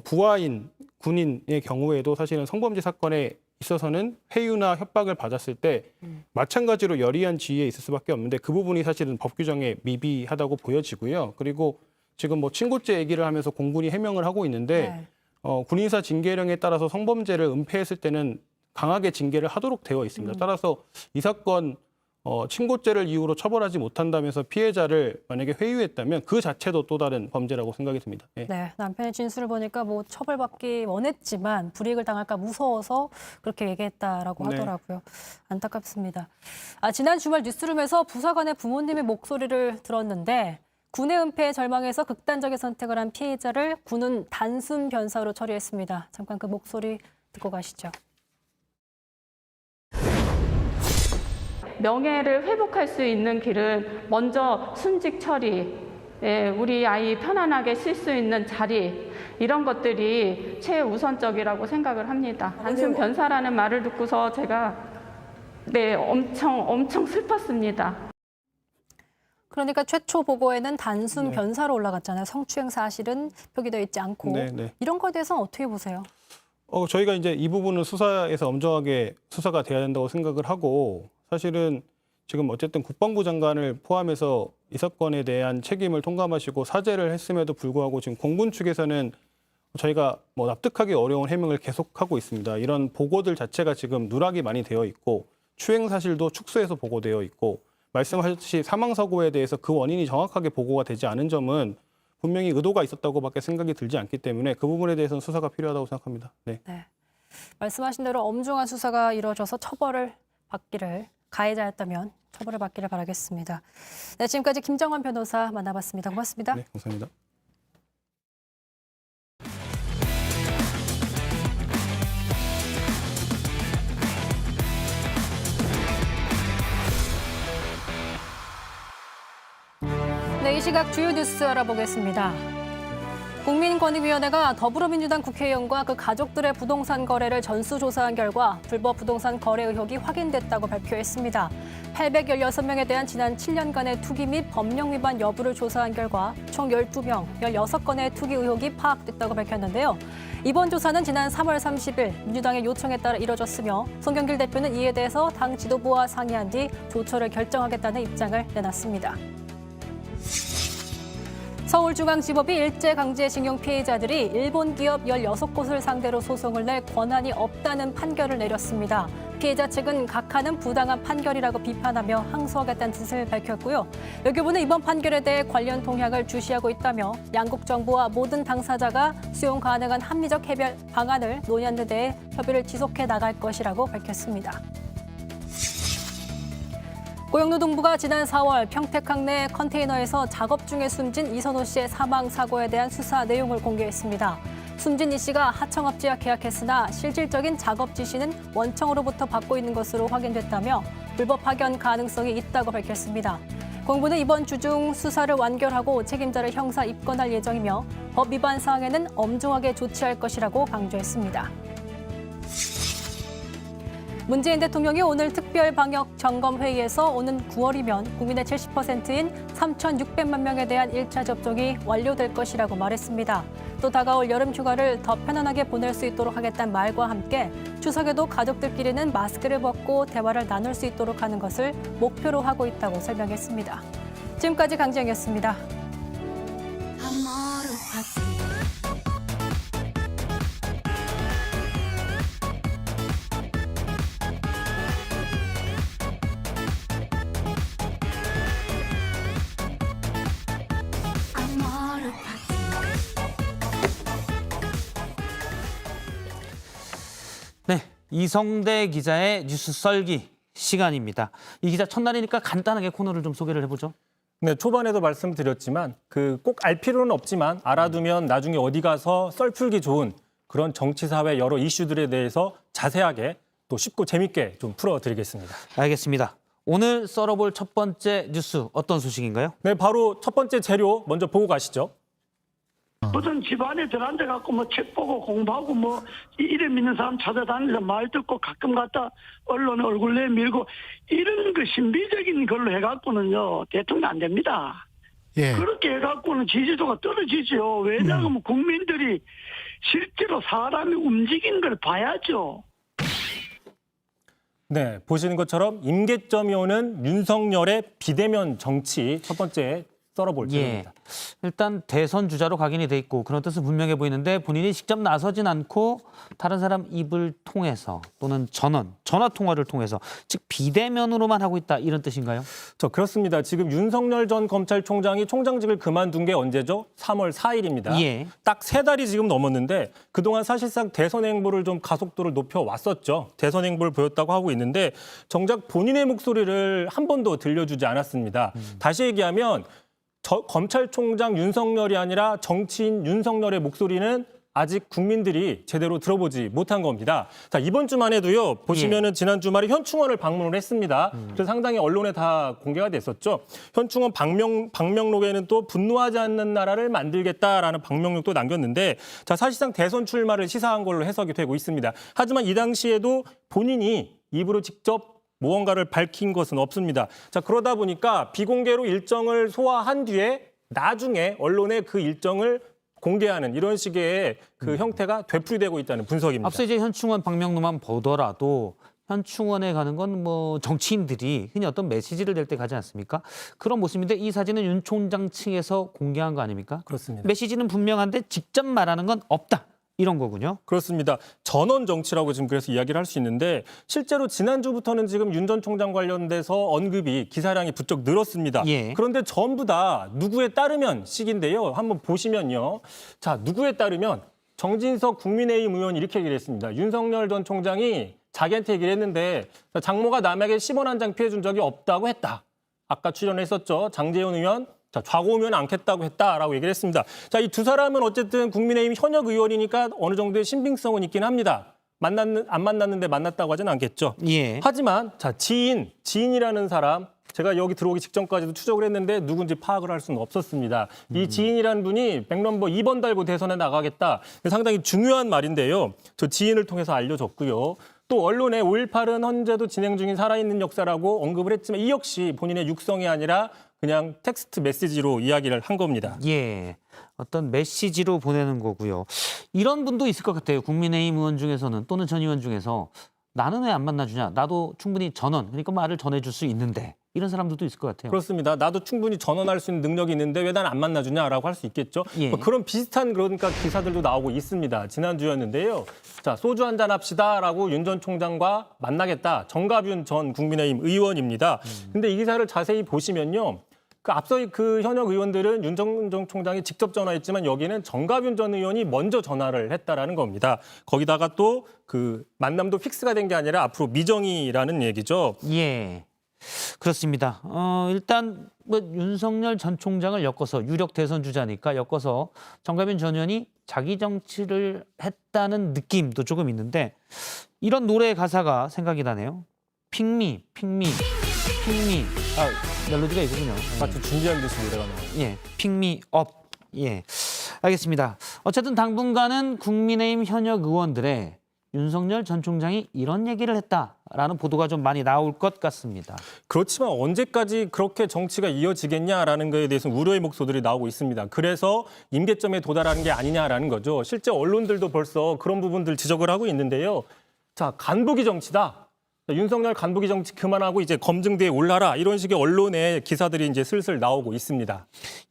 부하인 군인의 경우에도 사실은 성범죄 사건에 있어서는 회유나 협박을 받았을 때 마찬가지로 열의한 지위에 있을 수밖에 없는데 그 부분이 사실은 법 규정에 미비하다고 보여지고요. 그리고 지금 뭐 친고죄 얘기를 하면서 공군이 해명을 하고 있는데 군인사 징계령에 따라서 성범죄를 은폐했을 때는 강하게 징계를 하도록 되어 있습니다. 따라서 이 사건 친고죄를 이유로 처벌하지 못한다면서 피해자를 만약에 회유했다면 그 자체도 또 다른 범죄라고 생각이 듭니다. 네. 네, 남편의 진술을 보니까 뭐 처벌받기 원했지만 불이익을 당할까 무서워서 그렇게 얘기했다라고 네. 하더라고요. 안타깝습니다. 지난 주말 뉴스룸에서 부사관의 부모님의 목소리를 들었는데 군의 은폐에 절망해서 극단적인 선택을 한 피해자를 군은 단순 변사로 처리했습니다. 잠깐 그 목소리 듣고 가시죠. 명예를 회복할 수 있는 길은 먼저 순직 처리, 우리 아이 편안하게 쉴 수 있는 자리, 이런 것들이 최우선적이라고 생각을 합니다. 단순 변사라는 말을 듣고서 제가 엄청 슬펐습니다. 그러니까 최초 보고에는 단순 변사로 올라갔잖아요. 성추행 사실은 표기되어 있지 않고. 이런 거에 대해서는 어떻게 보세요? 저희가 이제 이 부분은 수사에서 엄정하게 수사가 돼야 된다고 생각을 하고 사실은 지금 어쨌든 국방부 장관을 포함해서 이 사건에 대한 책임을 통감하시고 사죄를 했음에도 불구하고 지금 공군 측에서는 저희가 뭐 납득하기 어려운 해명을 계속하고 있습니다. 이런 보고들 자체가 지금 누락이 많이 되어 있고 추행 사실도 축소해서 보고되어 있고 말씀하셨듯이 사망사고에 대해서 그 원인이 정확하게 보고가 되지 않은 점은 분명히 의도가 있었다고밖에 생각이 들지 않기 때문에 그 부분에 대해서는 수사가 필요하다고 생각합니다. 네. 말씀하신 대로 엄중한 수사가 이루어져서 처벌을 받기를 가해자였다면 처벌을 받기를 바라겠습니다. 네, 지금까지 김정환 변호사 만나봤습니다. 고맙습니다. 네, 감사합니다. 네, 이 시각 주요 뉴스 알아보겠습니다. 국민권익위원회가 더불어민주당 국회의원과 그 가족들의 부동산 거래를 전수조사한 결과 불법 부동산 거래 의혹이 확인됐다고 발표했습니다. 816명에 대한 지난 7년간의 투기 및 법령 위반 여부를 조사한 결과 총 12명, 16건의 투기 의혹이 파악됐다고 밝혔는데요. 이번 조사는 지난 3월 30일 민주당의 요청에 따라 이뤄졌으며 송경길 대표는 이에 대해서 당 지도부와 상의한 뒤 조처를 결정하겠다는 입장을 내놨습니다. 서울중앙지법이 일제강제징용 피해자들이 일본 기업 16곳을 상대로 소송을 낼 권한이 없다는 판결을 내렸습니다. 피해자 측은 각하는 부당한 판결이라고 비판하며 항소하겠다는 뜻을 밝혔고요. 외교부는 이번 판결에 대해 관련 동향을 주시하고 있다며 양국 정부와 모든 당사자가 수용 가능한 합리적 해결 방안을 논의하는 데 대해 협의를 지속해 나갈 것이라고 밝혔습니다. 고용노동부가 지난 4월 평택항 내 컨테이너에서 작업 중에 숨진 이선호 씨의 사망 사고에 대한 수사 내용을 공개했습니다. 숨진 이 씨가 하청업체와 계약했으나 실질적인 작업 지시는 원청으로부터 받고 있는 것으로 확인됐다며 불법 파견 가능성이 있다고 밝혔습니다. 공부는 이번 주 중 수사를 완결하고 책임자를 형사 입건할 예정이며 법 위반 사항에는 엄중하게 조치할 것이라고 강조했습니다. 문재인 대통령이 오늘 특별 방역 점검 회의에서 오는 9월이면 국민의 70%인 3,600만 명에 대한 1차 접종이 완료될 것이라고 말했습니다. 또 다가올 여름 휴가를 더 편안하게 보낼 수 있도록 하겠다는 말과 함께 추석에도 가족들끼리는 마스크를 벗고 대화를 나눌 수 있도록 하는 것을 목표로 하고 있다고 설명했습니다. 지금까지 강지영이었습니다. 네, 이성대 기자의 뉴스 썰기 시간입니다. 이 기자 첫날이니까 간단하게 코너를 좀 소개를 해보죠. 네, 초반에도 말씀드렸지만 꼭 알 필요는 없지만 알아두면 나중에 어디 가서 썰풀기 좋은 그런 정치 사회 여러 이슈들에 대해서 자세하게 또 쉽고 재밌게 좀 풀어드리겠습니다. 알겠습니다. 오늘 썰어볼 첫 번째 뉴스 어떤 소식인가요? 네, 바로 첫 번째 재료 먼저 보고 가시죠. 무슨 집안에 들어앉아갖고 뭐 책 보고 공부하고 뭐 이름 있는 사람 찾아다니면서 말 듣고 가끔 갖다 언론에 얼굴 내밀고 이런 그 신비적인 걸로 해갖고는요 대통령 안 됩니다. 예. 그렇게 해갖고는 지지도가 떨어지죠. 왜냐하면 국민들이 실제로 사람이 움직이는 걸 봐야죠. 네, 보시는 것처럼 임계점이 오는 윤석열의 비대면 정치 첫 번째 썰어볼 때입니다. 일단 대선 주자로 각인이 돼 있고 그런 뜻은 분명해 보이는데 본인이 직접 나서진 않고 다른 사람 입을 통해서 또는 전화 통화를 통해서 즉 비대면으로만 하고 있다 이런 뜻인가요? 그렇습니다. 지금 윤석열 전 검찰총장이 총장직을 그만둔 게 언제죠? 3월 4일입니다. 예. 딱 3달이 지금 넘었는데 그동안 사실상 대선 행보를 좀 가속도를 높여왔었죠. 대선 행보를 보였다고 하고 있는데 정작 본인의 목소리를 한 번도 들려주지 않았습니다. 다시 얘기하면 검찰총장 윤석열이 아니라 정치인 윤석열의 목소리는 아직 국민들이 제대로 들어보지 못한 겁니다. 자, 이번 주만 해도요. 보시면은 지난 주말에 현충원을 방문을 했습니다. 그래서 상당히 언론에 다 공개가 됐었죠. 현충원 방명록에는 또 분노하지 않는 나라를 만들겠다라는 방명록도 남겼는데 자, 사실상 대선 출마를 시사한 걸로 해석이 되고 있습니다. 하지만 이 당시에도 본인이 입으로 직접 무언가를 밝힌 것은 없습니다. 자, 그러다 보니까 비공개로 일정을 소화한 뒤에 나중에 언론에 그 일정을 공개하는 이런 식의 그 형태가 되풀이되고 있다는 분석입니다. 앞서 이제 현충원 방명록만 보더라도 현충원에 가는 건 뭐 정치인들이 흔히 어떤 메시지를 낼 때 가지 않습니까? 그런 모습인데 이 사진은 윤 총장 측에서 공개한 거 아닙니까? 그렇습니다. 메시지는 분명한데 직접 말하는 건 없다. 이런 거군요. 그렇습니다. 전원 정치라고 지금 그래서 이야기를 할 수 있는데 실제로 지난주부터는 지금 윤 전 총장 관련돼서 언급이 기사량이 부쩍 늘었습니다. 그런데 전부 다 누구에 따르면 식인데요. 한번 보시면요. 자, 누구에 따르면 정진석 국민의힘 의원이 이렇게 얘기를 했습니다. 윤석열 전 총장이 자기한테 얘기를 했는데 장모가 남에게 10원 한 장 피해 준 적이 없다고 했다. 아까 출연했었죠. 장제원 의원. 자, 좌고우면 않겠다고 했다라고 얘기를 했습니다. 자, 이 두 사람은 어쨌든 국민의힘 현역 의원이니까 어느 정도의 신빙성은 있긴 합니다. 안 만났는데 만났다고 하진 않겠죠. 예. 하지만 자, 지인이라는 사람 제가 여기 들어오기 직전까지도 추적을 했는데 누군지 파악을 할 수는 없었습니다. 이 지인이라는 분이 백넘버 2번 달고 대선에 나가겠다. 상당히 중요한 말인데요. 저 지인을 통해서 알려줬고요. 또 언론에 5.18은 현재도 진행 중인 살아있는 역사라고 언급을 했지만 이 역시 본인의 육성이 아니라 그냥 텍스트 메시지로 이야기를 한 겁니다. 예. 어떤 메시지로 보내는 거고요. 이런 분도 있을 것 같아요. 국민의힘 의원 중에서는 또는 전 의원 중에서 나는 왜 안 만나주냐. 나도 충분히 전원, 그러니까 말을 전해줄 수 있는데 이런 사람들도 있을 것 같아요. 그렇습니다. 나도 충분히 전원할 수 있는 능력이 있는데 왜 난 안 만나주냐라고 할 수 있겠죠. 예. 그런 비슷한 그러니까 기사들도 나오고 있습니다. 지난주였는데요. 자, 소주 한잔 합시다라고 윤 전 총장과 만나겠다. 정갑윤 전 국민의힘 의원입니다. 근데 이 기사를 자세히 보시면요. 그 앞서 그 현역 의원들은 윤 전 총장이 직접 전화했지만 여기는 정갑윤 전 의원이 먼저 전화를 했다라는 겁니다. 거기다가 또 그 만남도 픽스가 된 게 아니라 앞으로 미정이라는 얘기죠. 예. 그렇습니다. 일단 뭐 윤석열 전 총장을 엮어서 유력 대선 주자니까 엮어서 정갑윤 전 의원이 자기 정치를 했다는 느낌도 조금 있는데 이런 노래 가사가 생각이 나네요. 핑미. 멜로디가 있거든요. 마치 준비한 듯이 노래가 나와요. 예, 핑미 업. 예, 알겠습니다. 어쨌든 당분간은 국민의힘 현역 의원들의 윤석열 전 총장이 이런 얘기를 했다라는 보도가 좀 많이 나올 것 같습니다. 그렇지만 언제까지 그렇게 정치가 이어지겠냐라는 거에 대해서 우려의 목소리들이 나오고 있습니다. 그래서 임계점에 도달하는 게 아니냐라는 거죠. 실제 언론들도 벌써 그런 부분들 지적을 하고 있는데요. 자, 간부기 정치다. 윤석열 간부기 정치 그만하고 이제 검증대에 올라라. 이런 식의 언론의 기사들이 이제 슬슬 나오고 있습니다.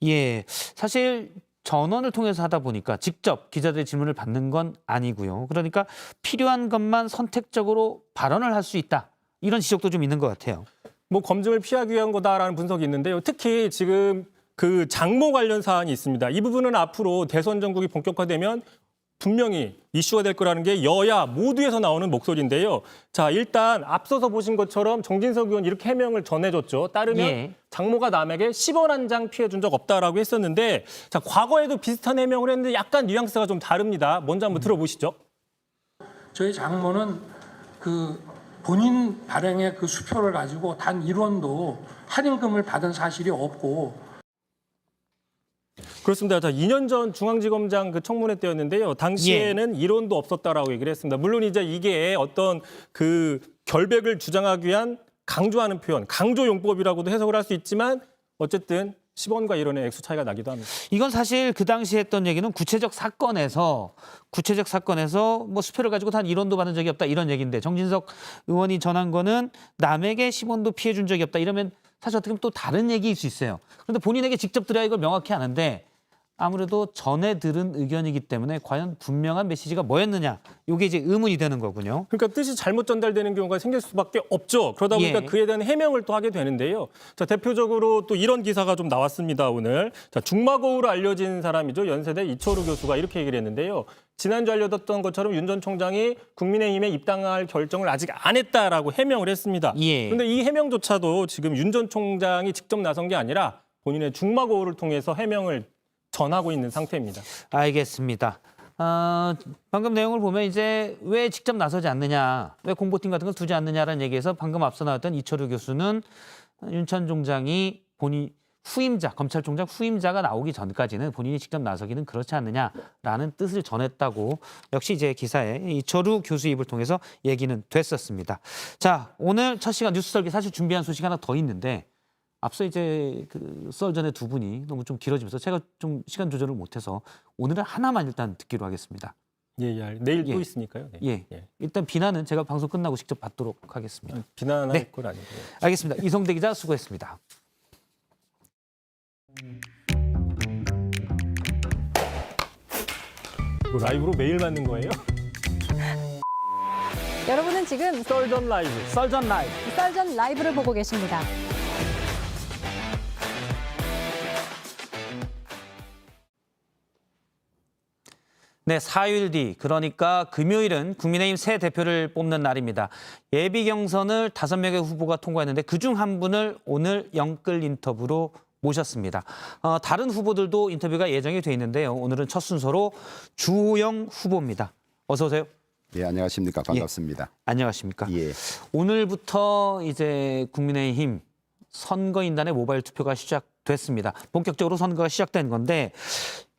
예, 사실 전원을 통해서 하다 보니까 직접 기자들의 질문을 받는 건 아니고요. 그러니까 필요한 것만 선택적으로 발언을 할 수 있다. 이런 지적도 좀 있는 것 같아요. 뭐 검증을 피하기 위한 거다라는 분석이 있는데요. 특히 지금 그 장모 관련 사안이 있습니다. 이 부분은 앞으로 대선 전국이 본격화되면 분명히 이슈가 될 거라는 게 여야 모두에서 나오는 목소리인데요. 자, 일단 앞서서 보신 것처럼 정진석 의원 이렇게 해명을 전해줬죠. 따르면 예. 장모가 남에게 10원 한 장 피해 준 적 없다라고 했었는데 자, 과거에도 비슷한 해명을 했는데 약간 뉘앙스가 좀 다릅니다. 먼저 한번 들어보시죠. 저희 장모는 그 본인 발행의 그 수표를 가지고 단 1원도 할인금을 받은 사실이 없고 그렇습니다. 자, 2년 전 중앙지검장 그 청문회 때였는데요. 당시에는 이론도 없었다라고 얘기를 했습니다. 물론 이제 이게 어떤 그 결백을 주장하기 위한 강조하는 표현, 강조용법이라고도 해석을 할 수 있지만 어쨌든 10원과 1원의 액수 차이가 나기도 합니다. 이건 사실 그 당시에 했던 얘기는 구체적 사건에서 뭐 수표를 가지고 단 1원도 받은 적이 없다 이런 얘기인데 정진석 의원이 전한 거는 남에게 10원도 피해 준 적이 없다 이러면 사실 어떻게 보면 또 다른 얘기일 수 있어요. 그런데 본인에게 직접 들어야 이걸 명확히 아는데 아무래도 전에 들은 의견이기 때문에 과연 분명한 메시지가 뭐였느냐 이게 이제 의문이 되는 거군요. 그러니까 뜻이 잘못 전달되는 경우가 생길 수밖에 없죠. 그러다 보니까 그에 대한 해명을 또 하게 되는데요. 자, 대표적으로 또 이런 기사가 좀 나왔습니다. 오늘. 자, 중마고우로 알려진 사람이죠. 연세대 이철우 교수가 이렇게 얘기를 했는데요. 지난주 알려졌던 것처럼 윤 전 총장이 국민의힘에 입당할 결정을 아직 안 했다라고 해명을 했습니다. 그런데 이 해명조차도 지금 윤 전 총장이 직접 나선 게 아니라 본인의 중마고우를 통해서 해명을 전하고 있는 상태입니다. 알겠습니다. 방금 내용을 보면 이제 왜 직접 나서지 않느냐, 왜 공보팀 같은 걸 두지 않느냐라는 얘기에서 방금 앞서 나왔던 이철우 교수는 윤 전 총장이 본인 후임자, 검찰총장 후임자가 나오기 전까지는 본인이 직접 나서기는 그렇지 않느냐라는 뜻을 전했다고 역시 이제 기사에 이철우 교수 입을 통해서 얘기는 됐었습니다. 자, 오늘 첫 시간 뉴스 설계 사실 준비한 소식 하나 더 있는데 앞서 이제 그 썰 전에 두 분이 너무 좀 길어지면서 제가 좀 시간 조절을 못해서 오늘은 하나만 일단 듣기로 하겠습니다. 예. 내일 또 있으니까요. 네. 예. 일단 비난은 제가 방송 끝나고 직접 받도록 하겠습니다. 비난할 건 아니고요. 알겠습니다. 이성대 기자 수고했습니다. 뭐 라이브로 매일 맞는 거예요? 여러분은 지금 썰전 라이브. 썰전 라이브를 보고 계십니다. 네, 4일 뒤, 그러니까 금요일은 국민의힘 새 대표를 뽑는 날입니다. 예비 경선을 5명의 후보가 통과했는데 그중 한 분을 오늘 영끌 인터뷰로 모셨습니다. 다른 후보들도 인터뷰가 예정이 돼 있는데요. 오늘은 첫 순서로 주호영 후보입니다. 어서 오세요. 예, 안녕하십니까. 반갑습니다. 안녕하십니까. 예. 오늘부터 이제 국민의힘 선거인단의 모바일 투표가 시작됐습니다. 본격적으로 선거가 시작된 건데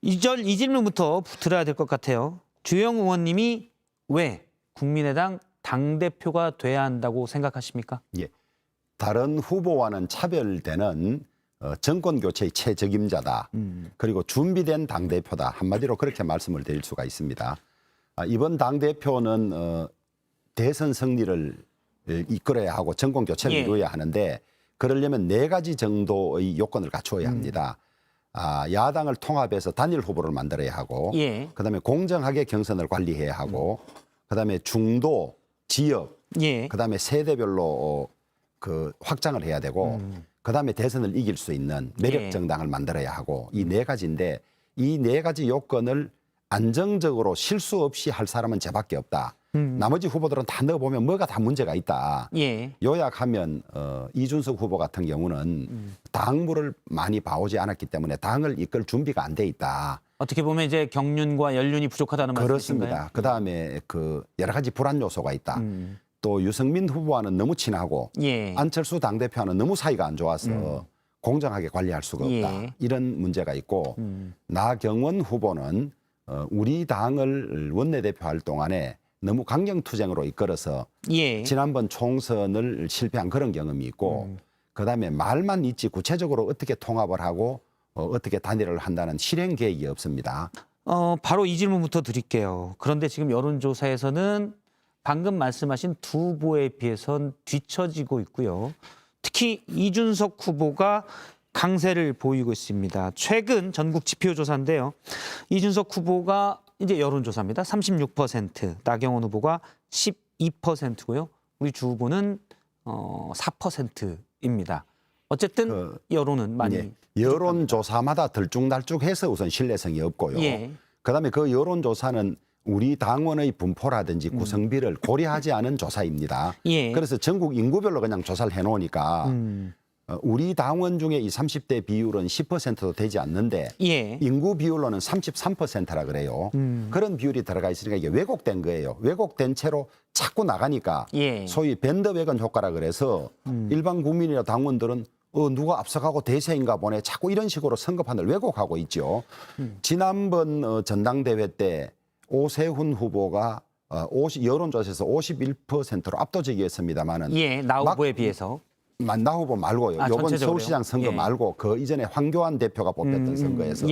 이 질문부터 들어야 될 것 같아요. 주호영 의원님이 왜 국민의당 당대표가 돼야 한다고 생각하십니까? 예. 다른 후보와는 차별되는 정권 교체의 최적임자다. 그리고 준비된 당대표다. 한마디로 그렇게 말씀을 드릴 수가 있습니다. 이번 당대표는 대선 승리를 이끌어야 하고 정권 교체를 이루어야 하는데 그러려면 4가지 정도의 요건을 갖추어야 합니다. 야당을 통합해서 단일 후보를 만들어야 하고 그다음에 공정하게 경선을 관리해야 하고 그다음에 중도, 지역, 그다음에 세대별로 그 확장을 해야 되고 그다음에 대선을 이길 수 있는 매력 정당을 만들어야 하고 이 4가지인데 이 4가지 요건을 안정적으로 실수 없이 할 사람은 저밖에 없다. 나머지 후보들은 다 넣어보면 뭐가 다 문제가 있다. 요약하면 이준석 후보 같은 경우는 당무를 많이 봐오지 않았기 때문에 당을 이끌 준비가 안 돼 있다. 어떻게 보면 이제 경륜과 연륜이 부족하다는 말씀이신가요? 그렇습니다. 그다음에 그 여러 가지 불안 요소가 있다. 또 유승민 후보와는 너무 친하고 안철수 당대표와는 너무 사이가 안 좋아서 공정하게 관리할 수가 없다. 이런 문제가 있고 나경원 후보는 우리 당을 원내대표할 동안에 너무 강경투쟁으로 이끌어서 지난번 총선을 실패한 그런 경험이 있고 그다음에 말만 있지 구체적으로 어떻게 통합을 하고 어떻게 단일화를 한다는 실행 계획이 없습니다. 바로 이 질문부터 드릴게요. 그런데 지금 여론조사에서는 방금 말씀하신 두 후보에 비해선 뒤처지고 있고요. 특히 이준석 후보가 강세를 보이고 있습니다. 최근 전국 지표조사인데요. 이준석 후보가 이제 여론조사입니다. 36%, 나경원 후보가 12%고요. 우리 주 후보는 4%입니다. 어쨌든 여론은 많이 여론조사마다 들쭉날쭉해서 우선 신뢰성이 없고요. 그다음에 그 여론조사는 우리 당원의 분포라든지 구성비를 고려하지 않은 조사입니다. 그래서 전국 인구별로 그냥 조사를 해놓으니까 우리 당원 중에 이 30대 비율은 10%도 되지 않는데 인구 비율로는 33%라 그래요. 그런 비율이 들어가 있으니까 이게 왜곡된 거예요. 왜곡된 채로 자꾸 나가니까 소위 밴드웨건 효과라 그래서 일반 국민이나 당원들은 누가 앞서가고 대세인가 보네. 자꾸 이런 식으로 선거판을 왜곡하고 있죠. 지난번 전당대회 때 오세훈 후보가 여론조사에서 51%로 압도적이었습니다만은 나 후보에 비해서. 나 후보 말고요. 이번 전체적으로요? 서울시장 선거 말고 그 이전에 황교안 대표가 뽑혔던 선거에서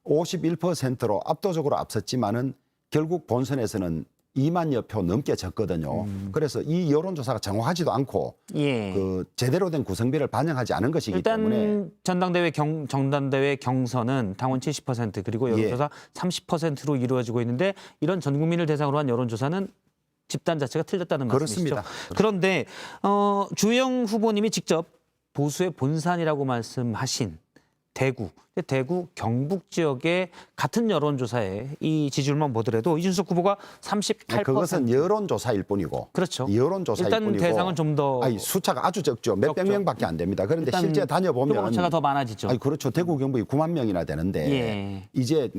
51%로 압도적으로 앞섰지만은 결국 본선에서는 2만여 표 넘게 졌거든요. 그래서 이 여론조사가 정확하지도 않고 그 제대로 된 구성비를 반영하지 않은 것이기 일단 때문에 전당대회 경선은 당원 70% 그리고 여론조사 30%로 이루어지고 있는데 이런 전 국민을 대상으로 한 여론조사는 집단 자체가 틀렸다는 말씀이시죠. 그렇습니다. 그런데 주호영 후보님이 직접 보수의 본산이라고 말씀하신 대구, 경북 지역의 같은 여론조사에 이 지지율만 보더라도 이준석 후보가 38%. 그것은 여론조사일 뿐이고. 그렇죠. 여론조사일 일단 뿐이고. 대상은 좀 더. 숫자가 아주 적죠. 몇백 명밖에 안 됩니다. 그런데 실제 다녀보면. 표차가 더 많아지죠. 그렇죠. 대구, 경북이 9만 명이나 되는데 이제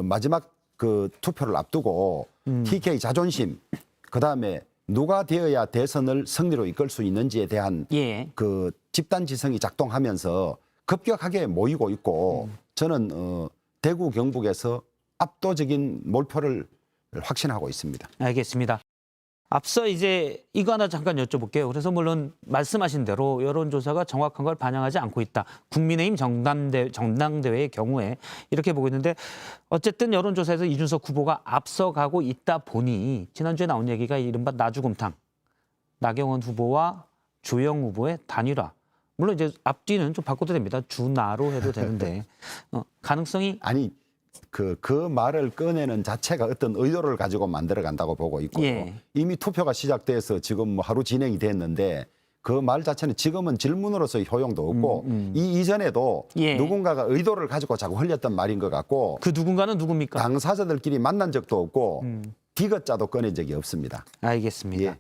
마지막 그 투표를 앞두고 TK 자존심, 그다음에 누가 되어야 대선을 승리로 이끌 수 있는지에 대한 그 집단 지성이 작동하면서 급격하게 모이고 있고 저는 대구 경북에서 압도적인 몰표를 확신하고 있습니다. 알겠습니다. 앞서 이제 이거 하나 잠깐 여쭤볼게요. 그래서 물론 말씀하신 대로 여론조사가 정확한 걸 반영하지 않고 있다. 국민의힘 전당대회의 경우에 이렇게 보고 있는데 어쨌든 여론조사에서 이준석 후보가 앞서가고 있다 보니 지난주에 나온 얘기가 이른바 나주곰탕, 나경원 후보와 주호영 후보의 단일화. 물론 이제 앞뒤는 좀 바꿔도 됩니다. 주나로 해도 되는데 가능성이 그 말을 꺼내는 자체가 어떤 의도를 가지고 만들어 간다고 보고 있고요. 이미 투표가 시작돼서 지금 뭐 하루 진행이 됐는데 그 말 자체는 지금은 질문으로서의 효용도 없고 이 이전에도 예. 누군가가 의도를 가지고 자꾸 흘렸던 말인 것 같고 그 누군가는 누굽니까? 당사자들끼리 만난 적도 없고 디귿자도 꺼낸 적이 없습니다. 알겠습니다. 예.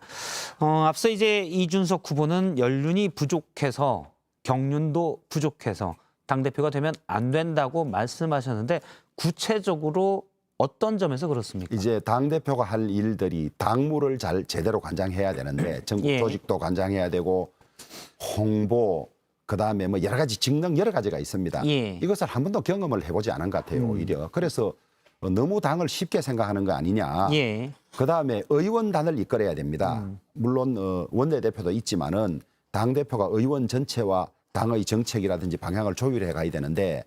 앞서 이제 이준석 후보는 연륜이 부족해서 경륜도 부족해서 당대표가 되면 안 된다고 말씀하셨는데 구체적으로 어떤 점에서 그렇습니까? 이제 당대표가 할 일들이 당무를 잘 제대로 관장해야 되는데 전국 예. 조직도 관장해야 되고 홍보 그다음에 뭐 여러 가지 직능 여러 가지가 있습니다. 예. 이것을 한 번도 경험을 해보지 않은 것 같아요. 오히려. 그래서 너무 당을 쉽게 생각하는 거 아니냐. 예. 그다음에 의원단을 이끌어야 됩니다. 물론 원내대표도 있지만은 당대표가 의원 전체와 당의 정책이라든지 방향을 조율해 가야 되는데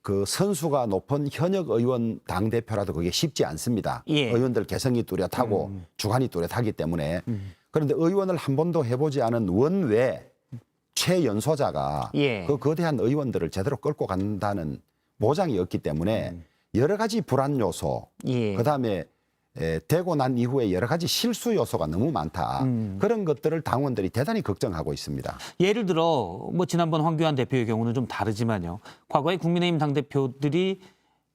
그 선수가 높은 현역 의원 당대표라도 그게 쉽지 않습니다. 예. 의원들 개성이 뚜렷하고 주관이 뚜렷하기 때문에 그런데 의원을 한 번도 해보지 않은 원외 최연소자가 예. 그 거대한 의원들을 제대로 끌고 간다는 보장이 없기 때문에 여러 가지 불안 요소 예. 그다음에 되고 난 이후에 여러 가지 실수 요소가 너무 많다. 그런 것들을 당원들이 대단히 걱정하고 있습니다. 예를 들어 뭐 지난번 황교안 대표의 경우는 좀 다르지만요. 과거에 국민의힘 당대표들이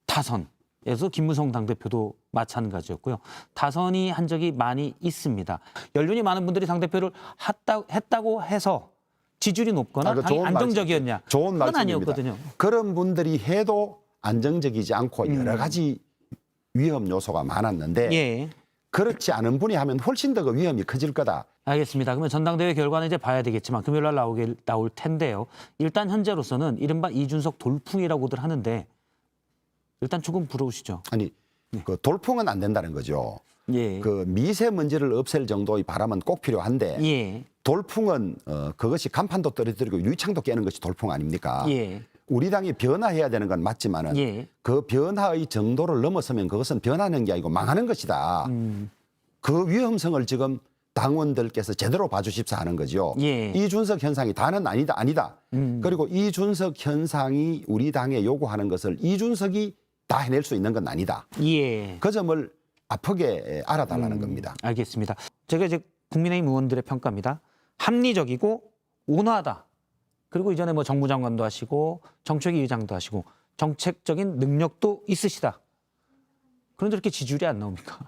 타선에서 김무성 당대표도 마찬가지였고요. 타선이 한 적이 많이 있습니다. 연륜이 많은 분들이 당대표를 했다고 해서 지지율이 높거나 그 당이 안정적이었냐. 좋은 그건 말씀입니다. 아니었거든요. 그런 분들이 해도 안정적이지 않고 여러 가지 위험 요소가 많았는데 예. 그렇지 않은 분이 하면 훨씬 더 그 위험이 커질 거다. 알겠습니다. 그러면 전당대회 결과는 이제 봐야 되겠지만 금요일 날 나올 텐데요. 일단 현재로서는 이른바 이준석 돌풍이라고들 하는데 일단 조금 부러우시죠? 아니 그 돌풍은 안 된다는 거죠. 예. 그 미세먼지를 없앨 정도의 바람은 꼭 필요한데 예. 돌풍은 그것이 간판도 떨어뜨리고 유리창도 깨는 것이 돌풍 아닙니까? 예. 우리 당이 변화해야 되는 건 맞지만은 예. 그 변화의 정도를 넘어서면 그것은 변하는 게 아니고 망하는 것이다. 그 위험성을 지금 당원들께서 제대로 봐주십사 하는 거죠. 예. 이준석 현상이 다는 아니다. 그리고 이준석 현상이 우리 당에 요구하는 것을 이준석이 다 해낼 수 있는 건 아니다. 예. 그 점을 아프게 알아달라는 겁니다. 알겠습니다. 제가 이제 국민의힘 의원들의 평가입니다. 합리적이고 온화하다. 그리고 이전에 뭐 정무장관도 하시고 정책위 의장도 하시고 정책적인 능력도 있으시다. 그런데 이렇게 지지율이 안 나옵니까?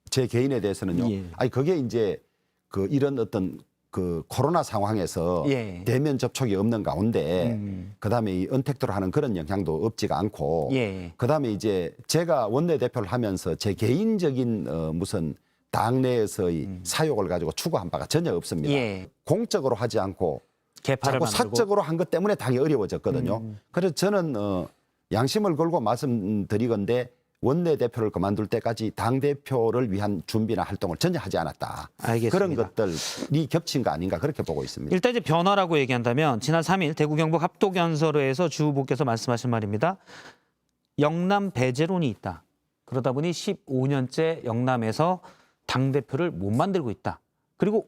제 개인에 대해서는요. 예. 아니 그게 이제 그 이런 어떤 그 코로나 상황에서 예. 대면 접촉이 없는 가운데 그다음에 이 은택도로 하는 그런 영향도 없지가 않고 예. 그다음에 이제 제가 원내대표를 하면서 제 개인적인 무슨 당내에서의 사욕을 가지고 추구한 바가 전혀 없습니다. 예. 공적으로 하지 않고 개파를 자꾸 만들고. 사적으로 한 것 때문에 당이 어려워졌거든요. 그래서 저는 양심을 걸고 말씀드리건데 원내대표를 그만둘 때까지 당대표를 위한 준비나 활동을 전혀 하지 않았다. 알겠습니다. 그런 것들이 겹친 거 아닌가 그렇게 보고 있습니다. 일단 이제 변화라고 얘기한다면 지난 3일 대구 경북 합동연설회에서 주 후보께서 말씀하신 말입니다. 영남 배제론이 있다. 그러다 보니 15년째 영남에서 당대표를 못 만들고 있다. 그리고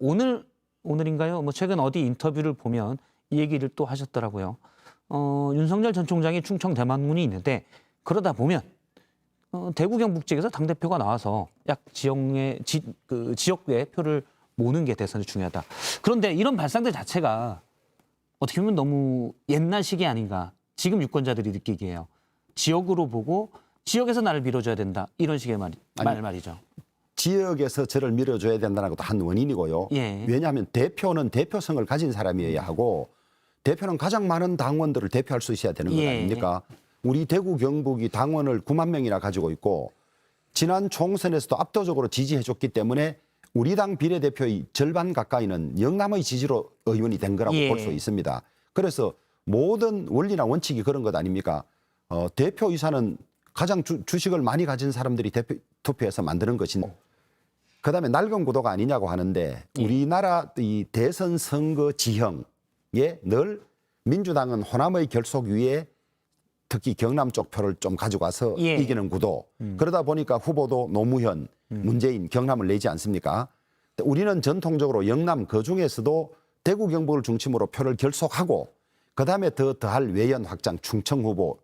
오늘인가요? 뭐 최근 어디 인터뷰를 보면 이 얘기를 또 하셨더라고요. 윤석열 전 총장이 충청 대만군이 있는데 그러다 보면 대구 경북 지역에서 당대표가 나와서 약 지역의 표를 모는 게 대선이 중요하다. 그런데 이런 발상들 자체가 어떻게 보면 너무 옛날식이 아닌가. 지금 유권자들이 느끼기에요. 지역으로 보고 지역에서 나를 밀어줘야 된다. 이런 식의 말이죠. 지역에서 저를 밀어줘야 된다는 것도 한 원인이고요. 예. 왜냐하면 대표는 대표성을 가진 사람이어야 하고 대표는 가장 많은 당원들을 대표할 수 있어야 되는 것 예. 아닙니까? 우리 대구 경북이 당원을 9만 명이나 가지고 있고 지난 총선에서도 압도적으로 지지해줬기 때문에 우리 당 비례대표의 절반 가까이는 영남의 지지로 의원이 된 거라고 예. 볼 수 있습니다. 그래서 모든 원리나 원칙이 그런 것 아닙니까? 대표 이사는 가장 주식을 많이 가진 사람들이 대표 투표해서 만드는 것인데 그다음에 낡은 구도가 아니냐고 하는데 우리나라 이 대선 선거 지형에 늘 민주당은 호남의 결속 위에 특히 경남 쪽 표를 좀 가지고 와서 예. 이기는 구도. 그러다 보니까 후보도 노무현, 문재인, 경남을 내지 않습니까? 우리는 전통적으로 영남 그중에서도 대구 경북을 중심으로 표를 결속하고 그다음에 더할 외연 확장 충청 후보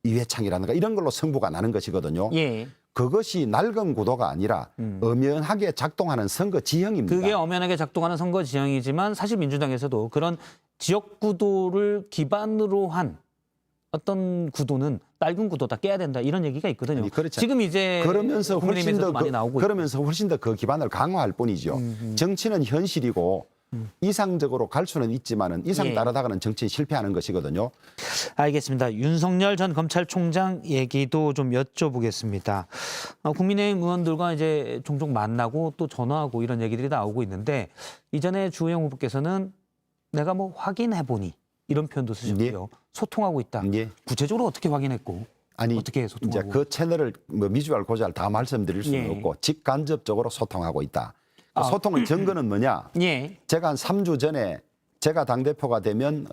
이회창이라든가 이런 걸로 승부가 나는 것이거든요. 예. 그것이 낡은 구도가 아니라 엄연하게 작동하는 선거 지형입니다. 그게 엄연하게 작동하는 선거 지형이지만 사실 민주당에서도 그런 지역 구도를 기반으로 한 어떤 구도는 낡은 구도다, 깨야 된다 이런 얘기가 있거든요. 아니, 그렇지 지금 이제 그러면서 훨씬 더 많이 나오고 그러면서 훨씬 더 그 기반을 강화할 뿐이죠. 정치는 현실이고 이상적으로 갈 수는 있지만은 이상 예. 따라다가는 정치에 실패하는 것이거든요. 알겠습니다. 윤석열 전 검찰총장 얘기도 좀 여쭤보겠습니다. 국민의힘 의원들과 이제 종종 만나고 또 전화하고 이런 얘기들이 나오고 있는데 이전에 주호영 후보께서는 내가 뭐 확인해 보니 이런 표현도 쓰셨고요. 소통하고 있다. 예. 구체적으로 어떻게 확인했고 아니 어떻게 이제 소통하고? 그 채널을 뭐 미주알 고주알 다 말씀드릴 수는 예. 없고 직간접적으로 소통하고 있다. 아. 소통의 증거는 뭐냐? 예. 제가 한 3주 전에 제가 당대표가 되면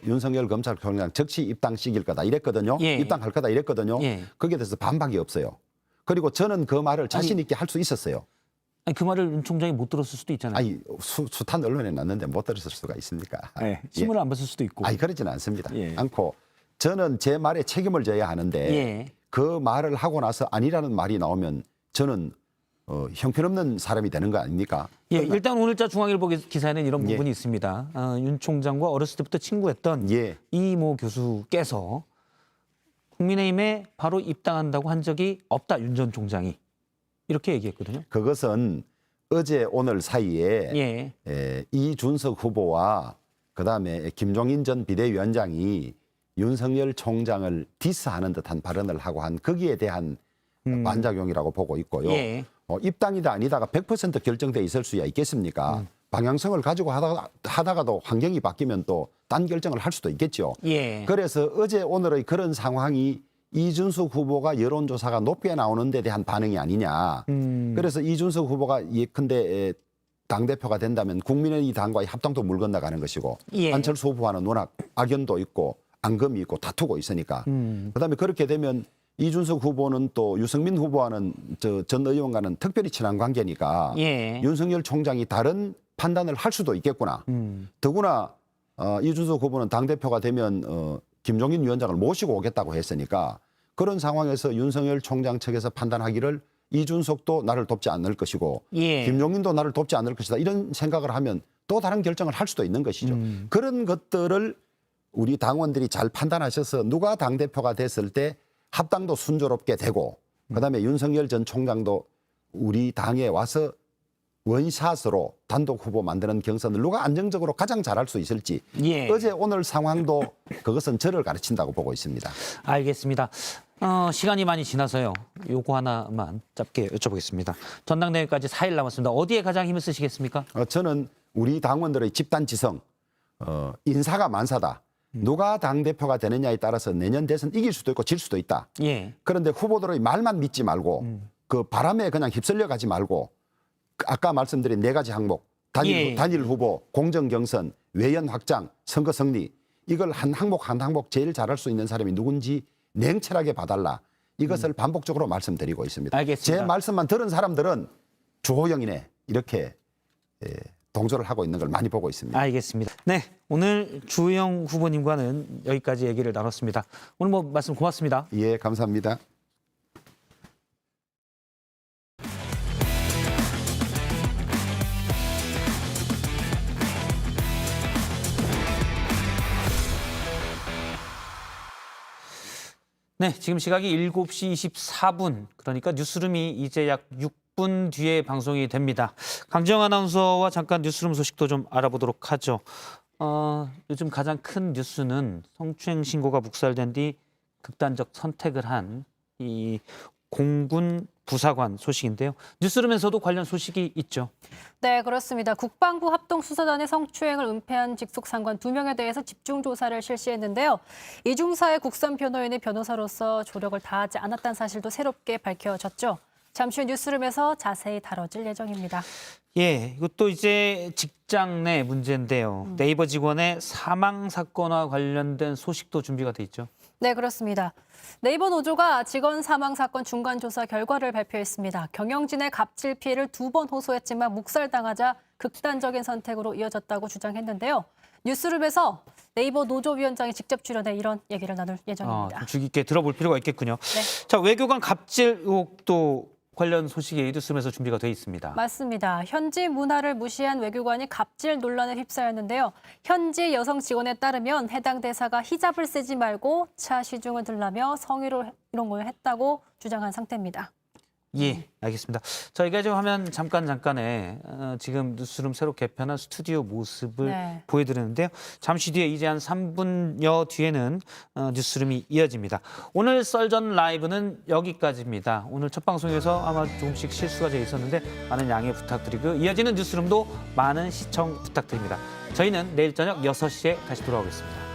윤석열 검찰총장 즉시 입당시킬 거다 이랬거든요. 예. 입당할 거다 이랬거든요. 예. 거기에 대해서 반박이 없어요. 그리고 저는 그 말을 자신 있게 할 수 있었어요. 아니, 그 말을 윤 총장이 못 들었을 수도 있잖아요. 아니 숱한 언론에 났는데 못 들었을 수가 있습니까? 네, 신문을 안 봤을 수도 있고. 아니 그러지는 않습니다. 예. 않고 저는 제 말에 책임을 져야 하는데 예. 그 말을 하고 나서 아니라는 말이 나오면 저는 형편없는 사람이 되는 거 아닙니까? 예, 일단 오늘자 중앙일보 기사에는 이런 예. 부분이 있습니다. 윤 총장과 어렸을 때부터 친구였던 예. 이모 교수께서 국민의힘에 바로 입당한다고 한 적이 없다, 윤 전 총장이. 이렇게 얘기했거든요. 그것은 어제 오늘 사이에 예. 이준석 후보와 그다음에 김종인 전 비대위원장이 윤석열 총장을 디스하는 듯한 발언을 하고 한 거기에 대한 반작용이라고 보고 있고요. 예. 입당이다 아니다가 100% 결정돼 있을 수야 있겠습니까? 방향성을 가지고 하다가도 환경이 바뀌면 또 딴 결정을 할 수도 있겠죠. 예. 그래서 어제 오늘의 그런 상황이 이준석 후보가 여론조사가 높게 나오는 데 대한 반응이 아니냐. 그래서 이준석 후보가 예컨대 당대표가 된다면 국민의 당과의 합당도 물 건너가는 것이고 예. 안철수 후보와는 워낙 악연도 있고 앙금이 있고 다투고 있으니까. 그다음에 그렇게 되면 이준석 후보는 또 유승민 후보와는 전 의원과는 특별히 친한 관계니까 예. 윤석열 총장이 다른 판단을 할 수도 있겠구나. 더구나 이준석 후보는 당대표가 되면 김종인 위원장을 모시고 오겠다고 했으니까 그런 상황에서 윤석열 총장 측에서 판단하기를 이준석도 나를 돕지 않을 것이고 예. 김종인도 나를 돕지 않을 것이다. 이런 생각을 하면 또 다른 결정을 할 수도 있는 것이죠. 그런 것들을 우리 당원들이 잘 판단하셔서 누가 당대표가 됐을 때 합당도 순조롭게 되고 그다음에 윤석열 전 총장도 우리 당에 와서 원샷으로 단독 후보 만드는 경선을 누가 안정적으로 가장 잘할 수 있을지 예. 어제 오늘 상황도 그것은 저를 가르친다고 보고 있습니다. 알겠습니다. 시간이 많이 지나서요. 요거 하나만 짧게 여쭤보겠습니다. 전당대회까지 4일 남았습니다. 어디에 가장 힘을 쓰시겠습니까? 저는 우리 당원들의 집단지성, 인사가 만사다. 누가 당대표가 되느냐에 따라서 내년 대선 이길 수도 있고 질 수도 있다. 예. 그런데 후보들의 말만 믿지 말고 그 바람에 그냥 휩쓸려 가지 말고 아까 말씀드린 4가지 항목 단일 후보, 공정 경선, 외연 확장, 선거 승리 이걸 한 항목 한 항목 제일 잘할 수 있는 사람이 누군지 냉철하게 봐달라. 이것을 반복적으로 말씀드리고 있습니다. 알겠습니다. 제 말씀만 들은 사람들은 주호영이네 이렇게 동조를 하고 있는 걸 많이 보고 있습니다. 알겠습니다. 네, 오늘 주호영 후보님과는 여기까지 얘기를 나눴습니다. 오늘 뭐 말씀 고맙습니다. 예, 감사합니다. 네, 지금 시각이 7시 24분. 그러니까 뉴스룸이 이제 약 6분 뒤에 방송이 됩니다. 강지영 아나운서와 잠깐 뉴스룸 소식도 좀 알아보도록 하죠. 요즘 가장 큰 뉴스는 성추행 신고가 묵살된 뒤 극단적 선택을 한 이 공군 부사관 소식인데요. 뉴스룸에서도 관련 소식이 있죠. 네, 그렇습니다. 국방부 합동수사단의 성추행을 은폐한 직속 상관 2명에 대해서 집중 조사를 실시했는데요. 이중사의 국선 변호인의 변호사로서 조력을 다하지 않았다는 사실도 새롭게 밝혀졌죠. 잠시 후 뉴스룸에서 자세히 다뤄질 예정입니다. 예, 이것도 이제 직장 내 문제인데요. 네이버 직원의 사망 사건과 관련된 소식도 준비가 돼 있죠. 네, 그렇습니다. 네이버 노조가 직원 사망 사건 중간 조사 결과를 발표했습니다. 경영진의 갑질 피해를 2번 호소했지만 묵살당하자 극단적인 선택으로 이어졌다고 주장했는데요. 뉴스룸에서 네이버 노조위원장이 직접 출연해 이런 얘기를 나눌 예정입니다. 좀 주의 깊게 들어볼 필요가 있겠군요. 네. 자, 외교관 갑질 의혹도 관련 소식이 뉴스룸에서 준비가 돼 있습니다. 맞습니다. 현지 문화를 무시한 외교관이 갑질 논란에 휩싸였는데요. 현지 여성 직원에 따르면 해당 대사가 히잡을 쓰지 말고 차 시중을 들라며 성희롱 이런 걸 했다고 주장한 상태입니다. 예, 알겠습니다. 저희가 지금 화면 잠깐에 지금 뉴스룸 새로 개편한 스튜디오 모습을 네. 보여드렸는데요. 잠시 뒤에 이제 한 3분여 뒤에는 뉴스룸이 이어집니다. 오늘 썰전 라이브는 여기까지입니다. 오늘 첫 방송에서 아마 조금씩 실수가 돼 있었는데 많은 양해 부탁드리고 이어지는 뉴스룸도 많은 시청 부탁드립니다. 저희는 내일 저녁 6시에 다시 돌아오겠습니다.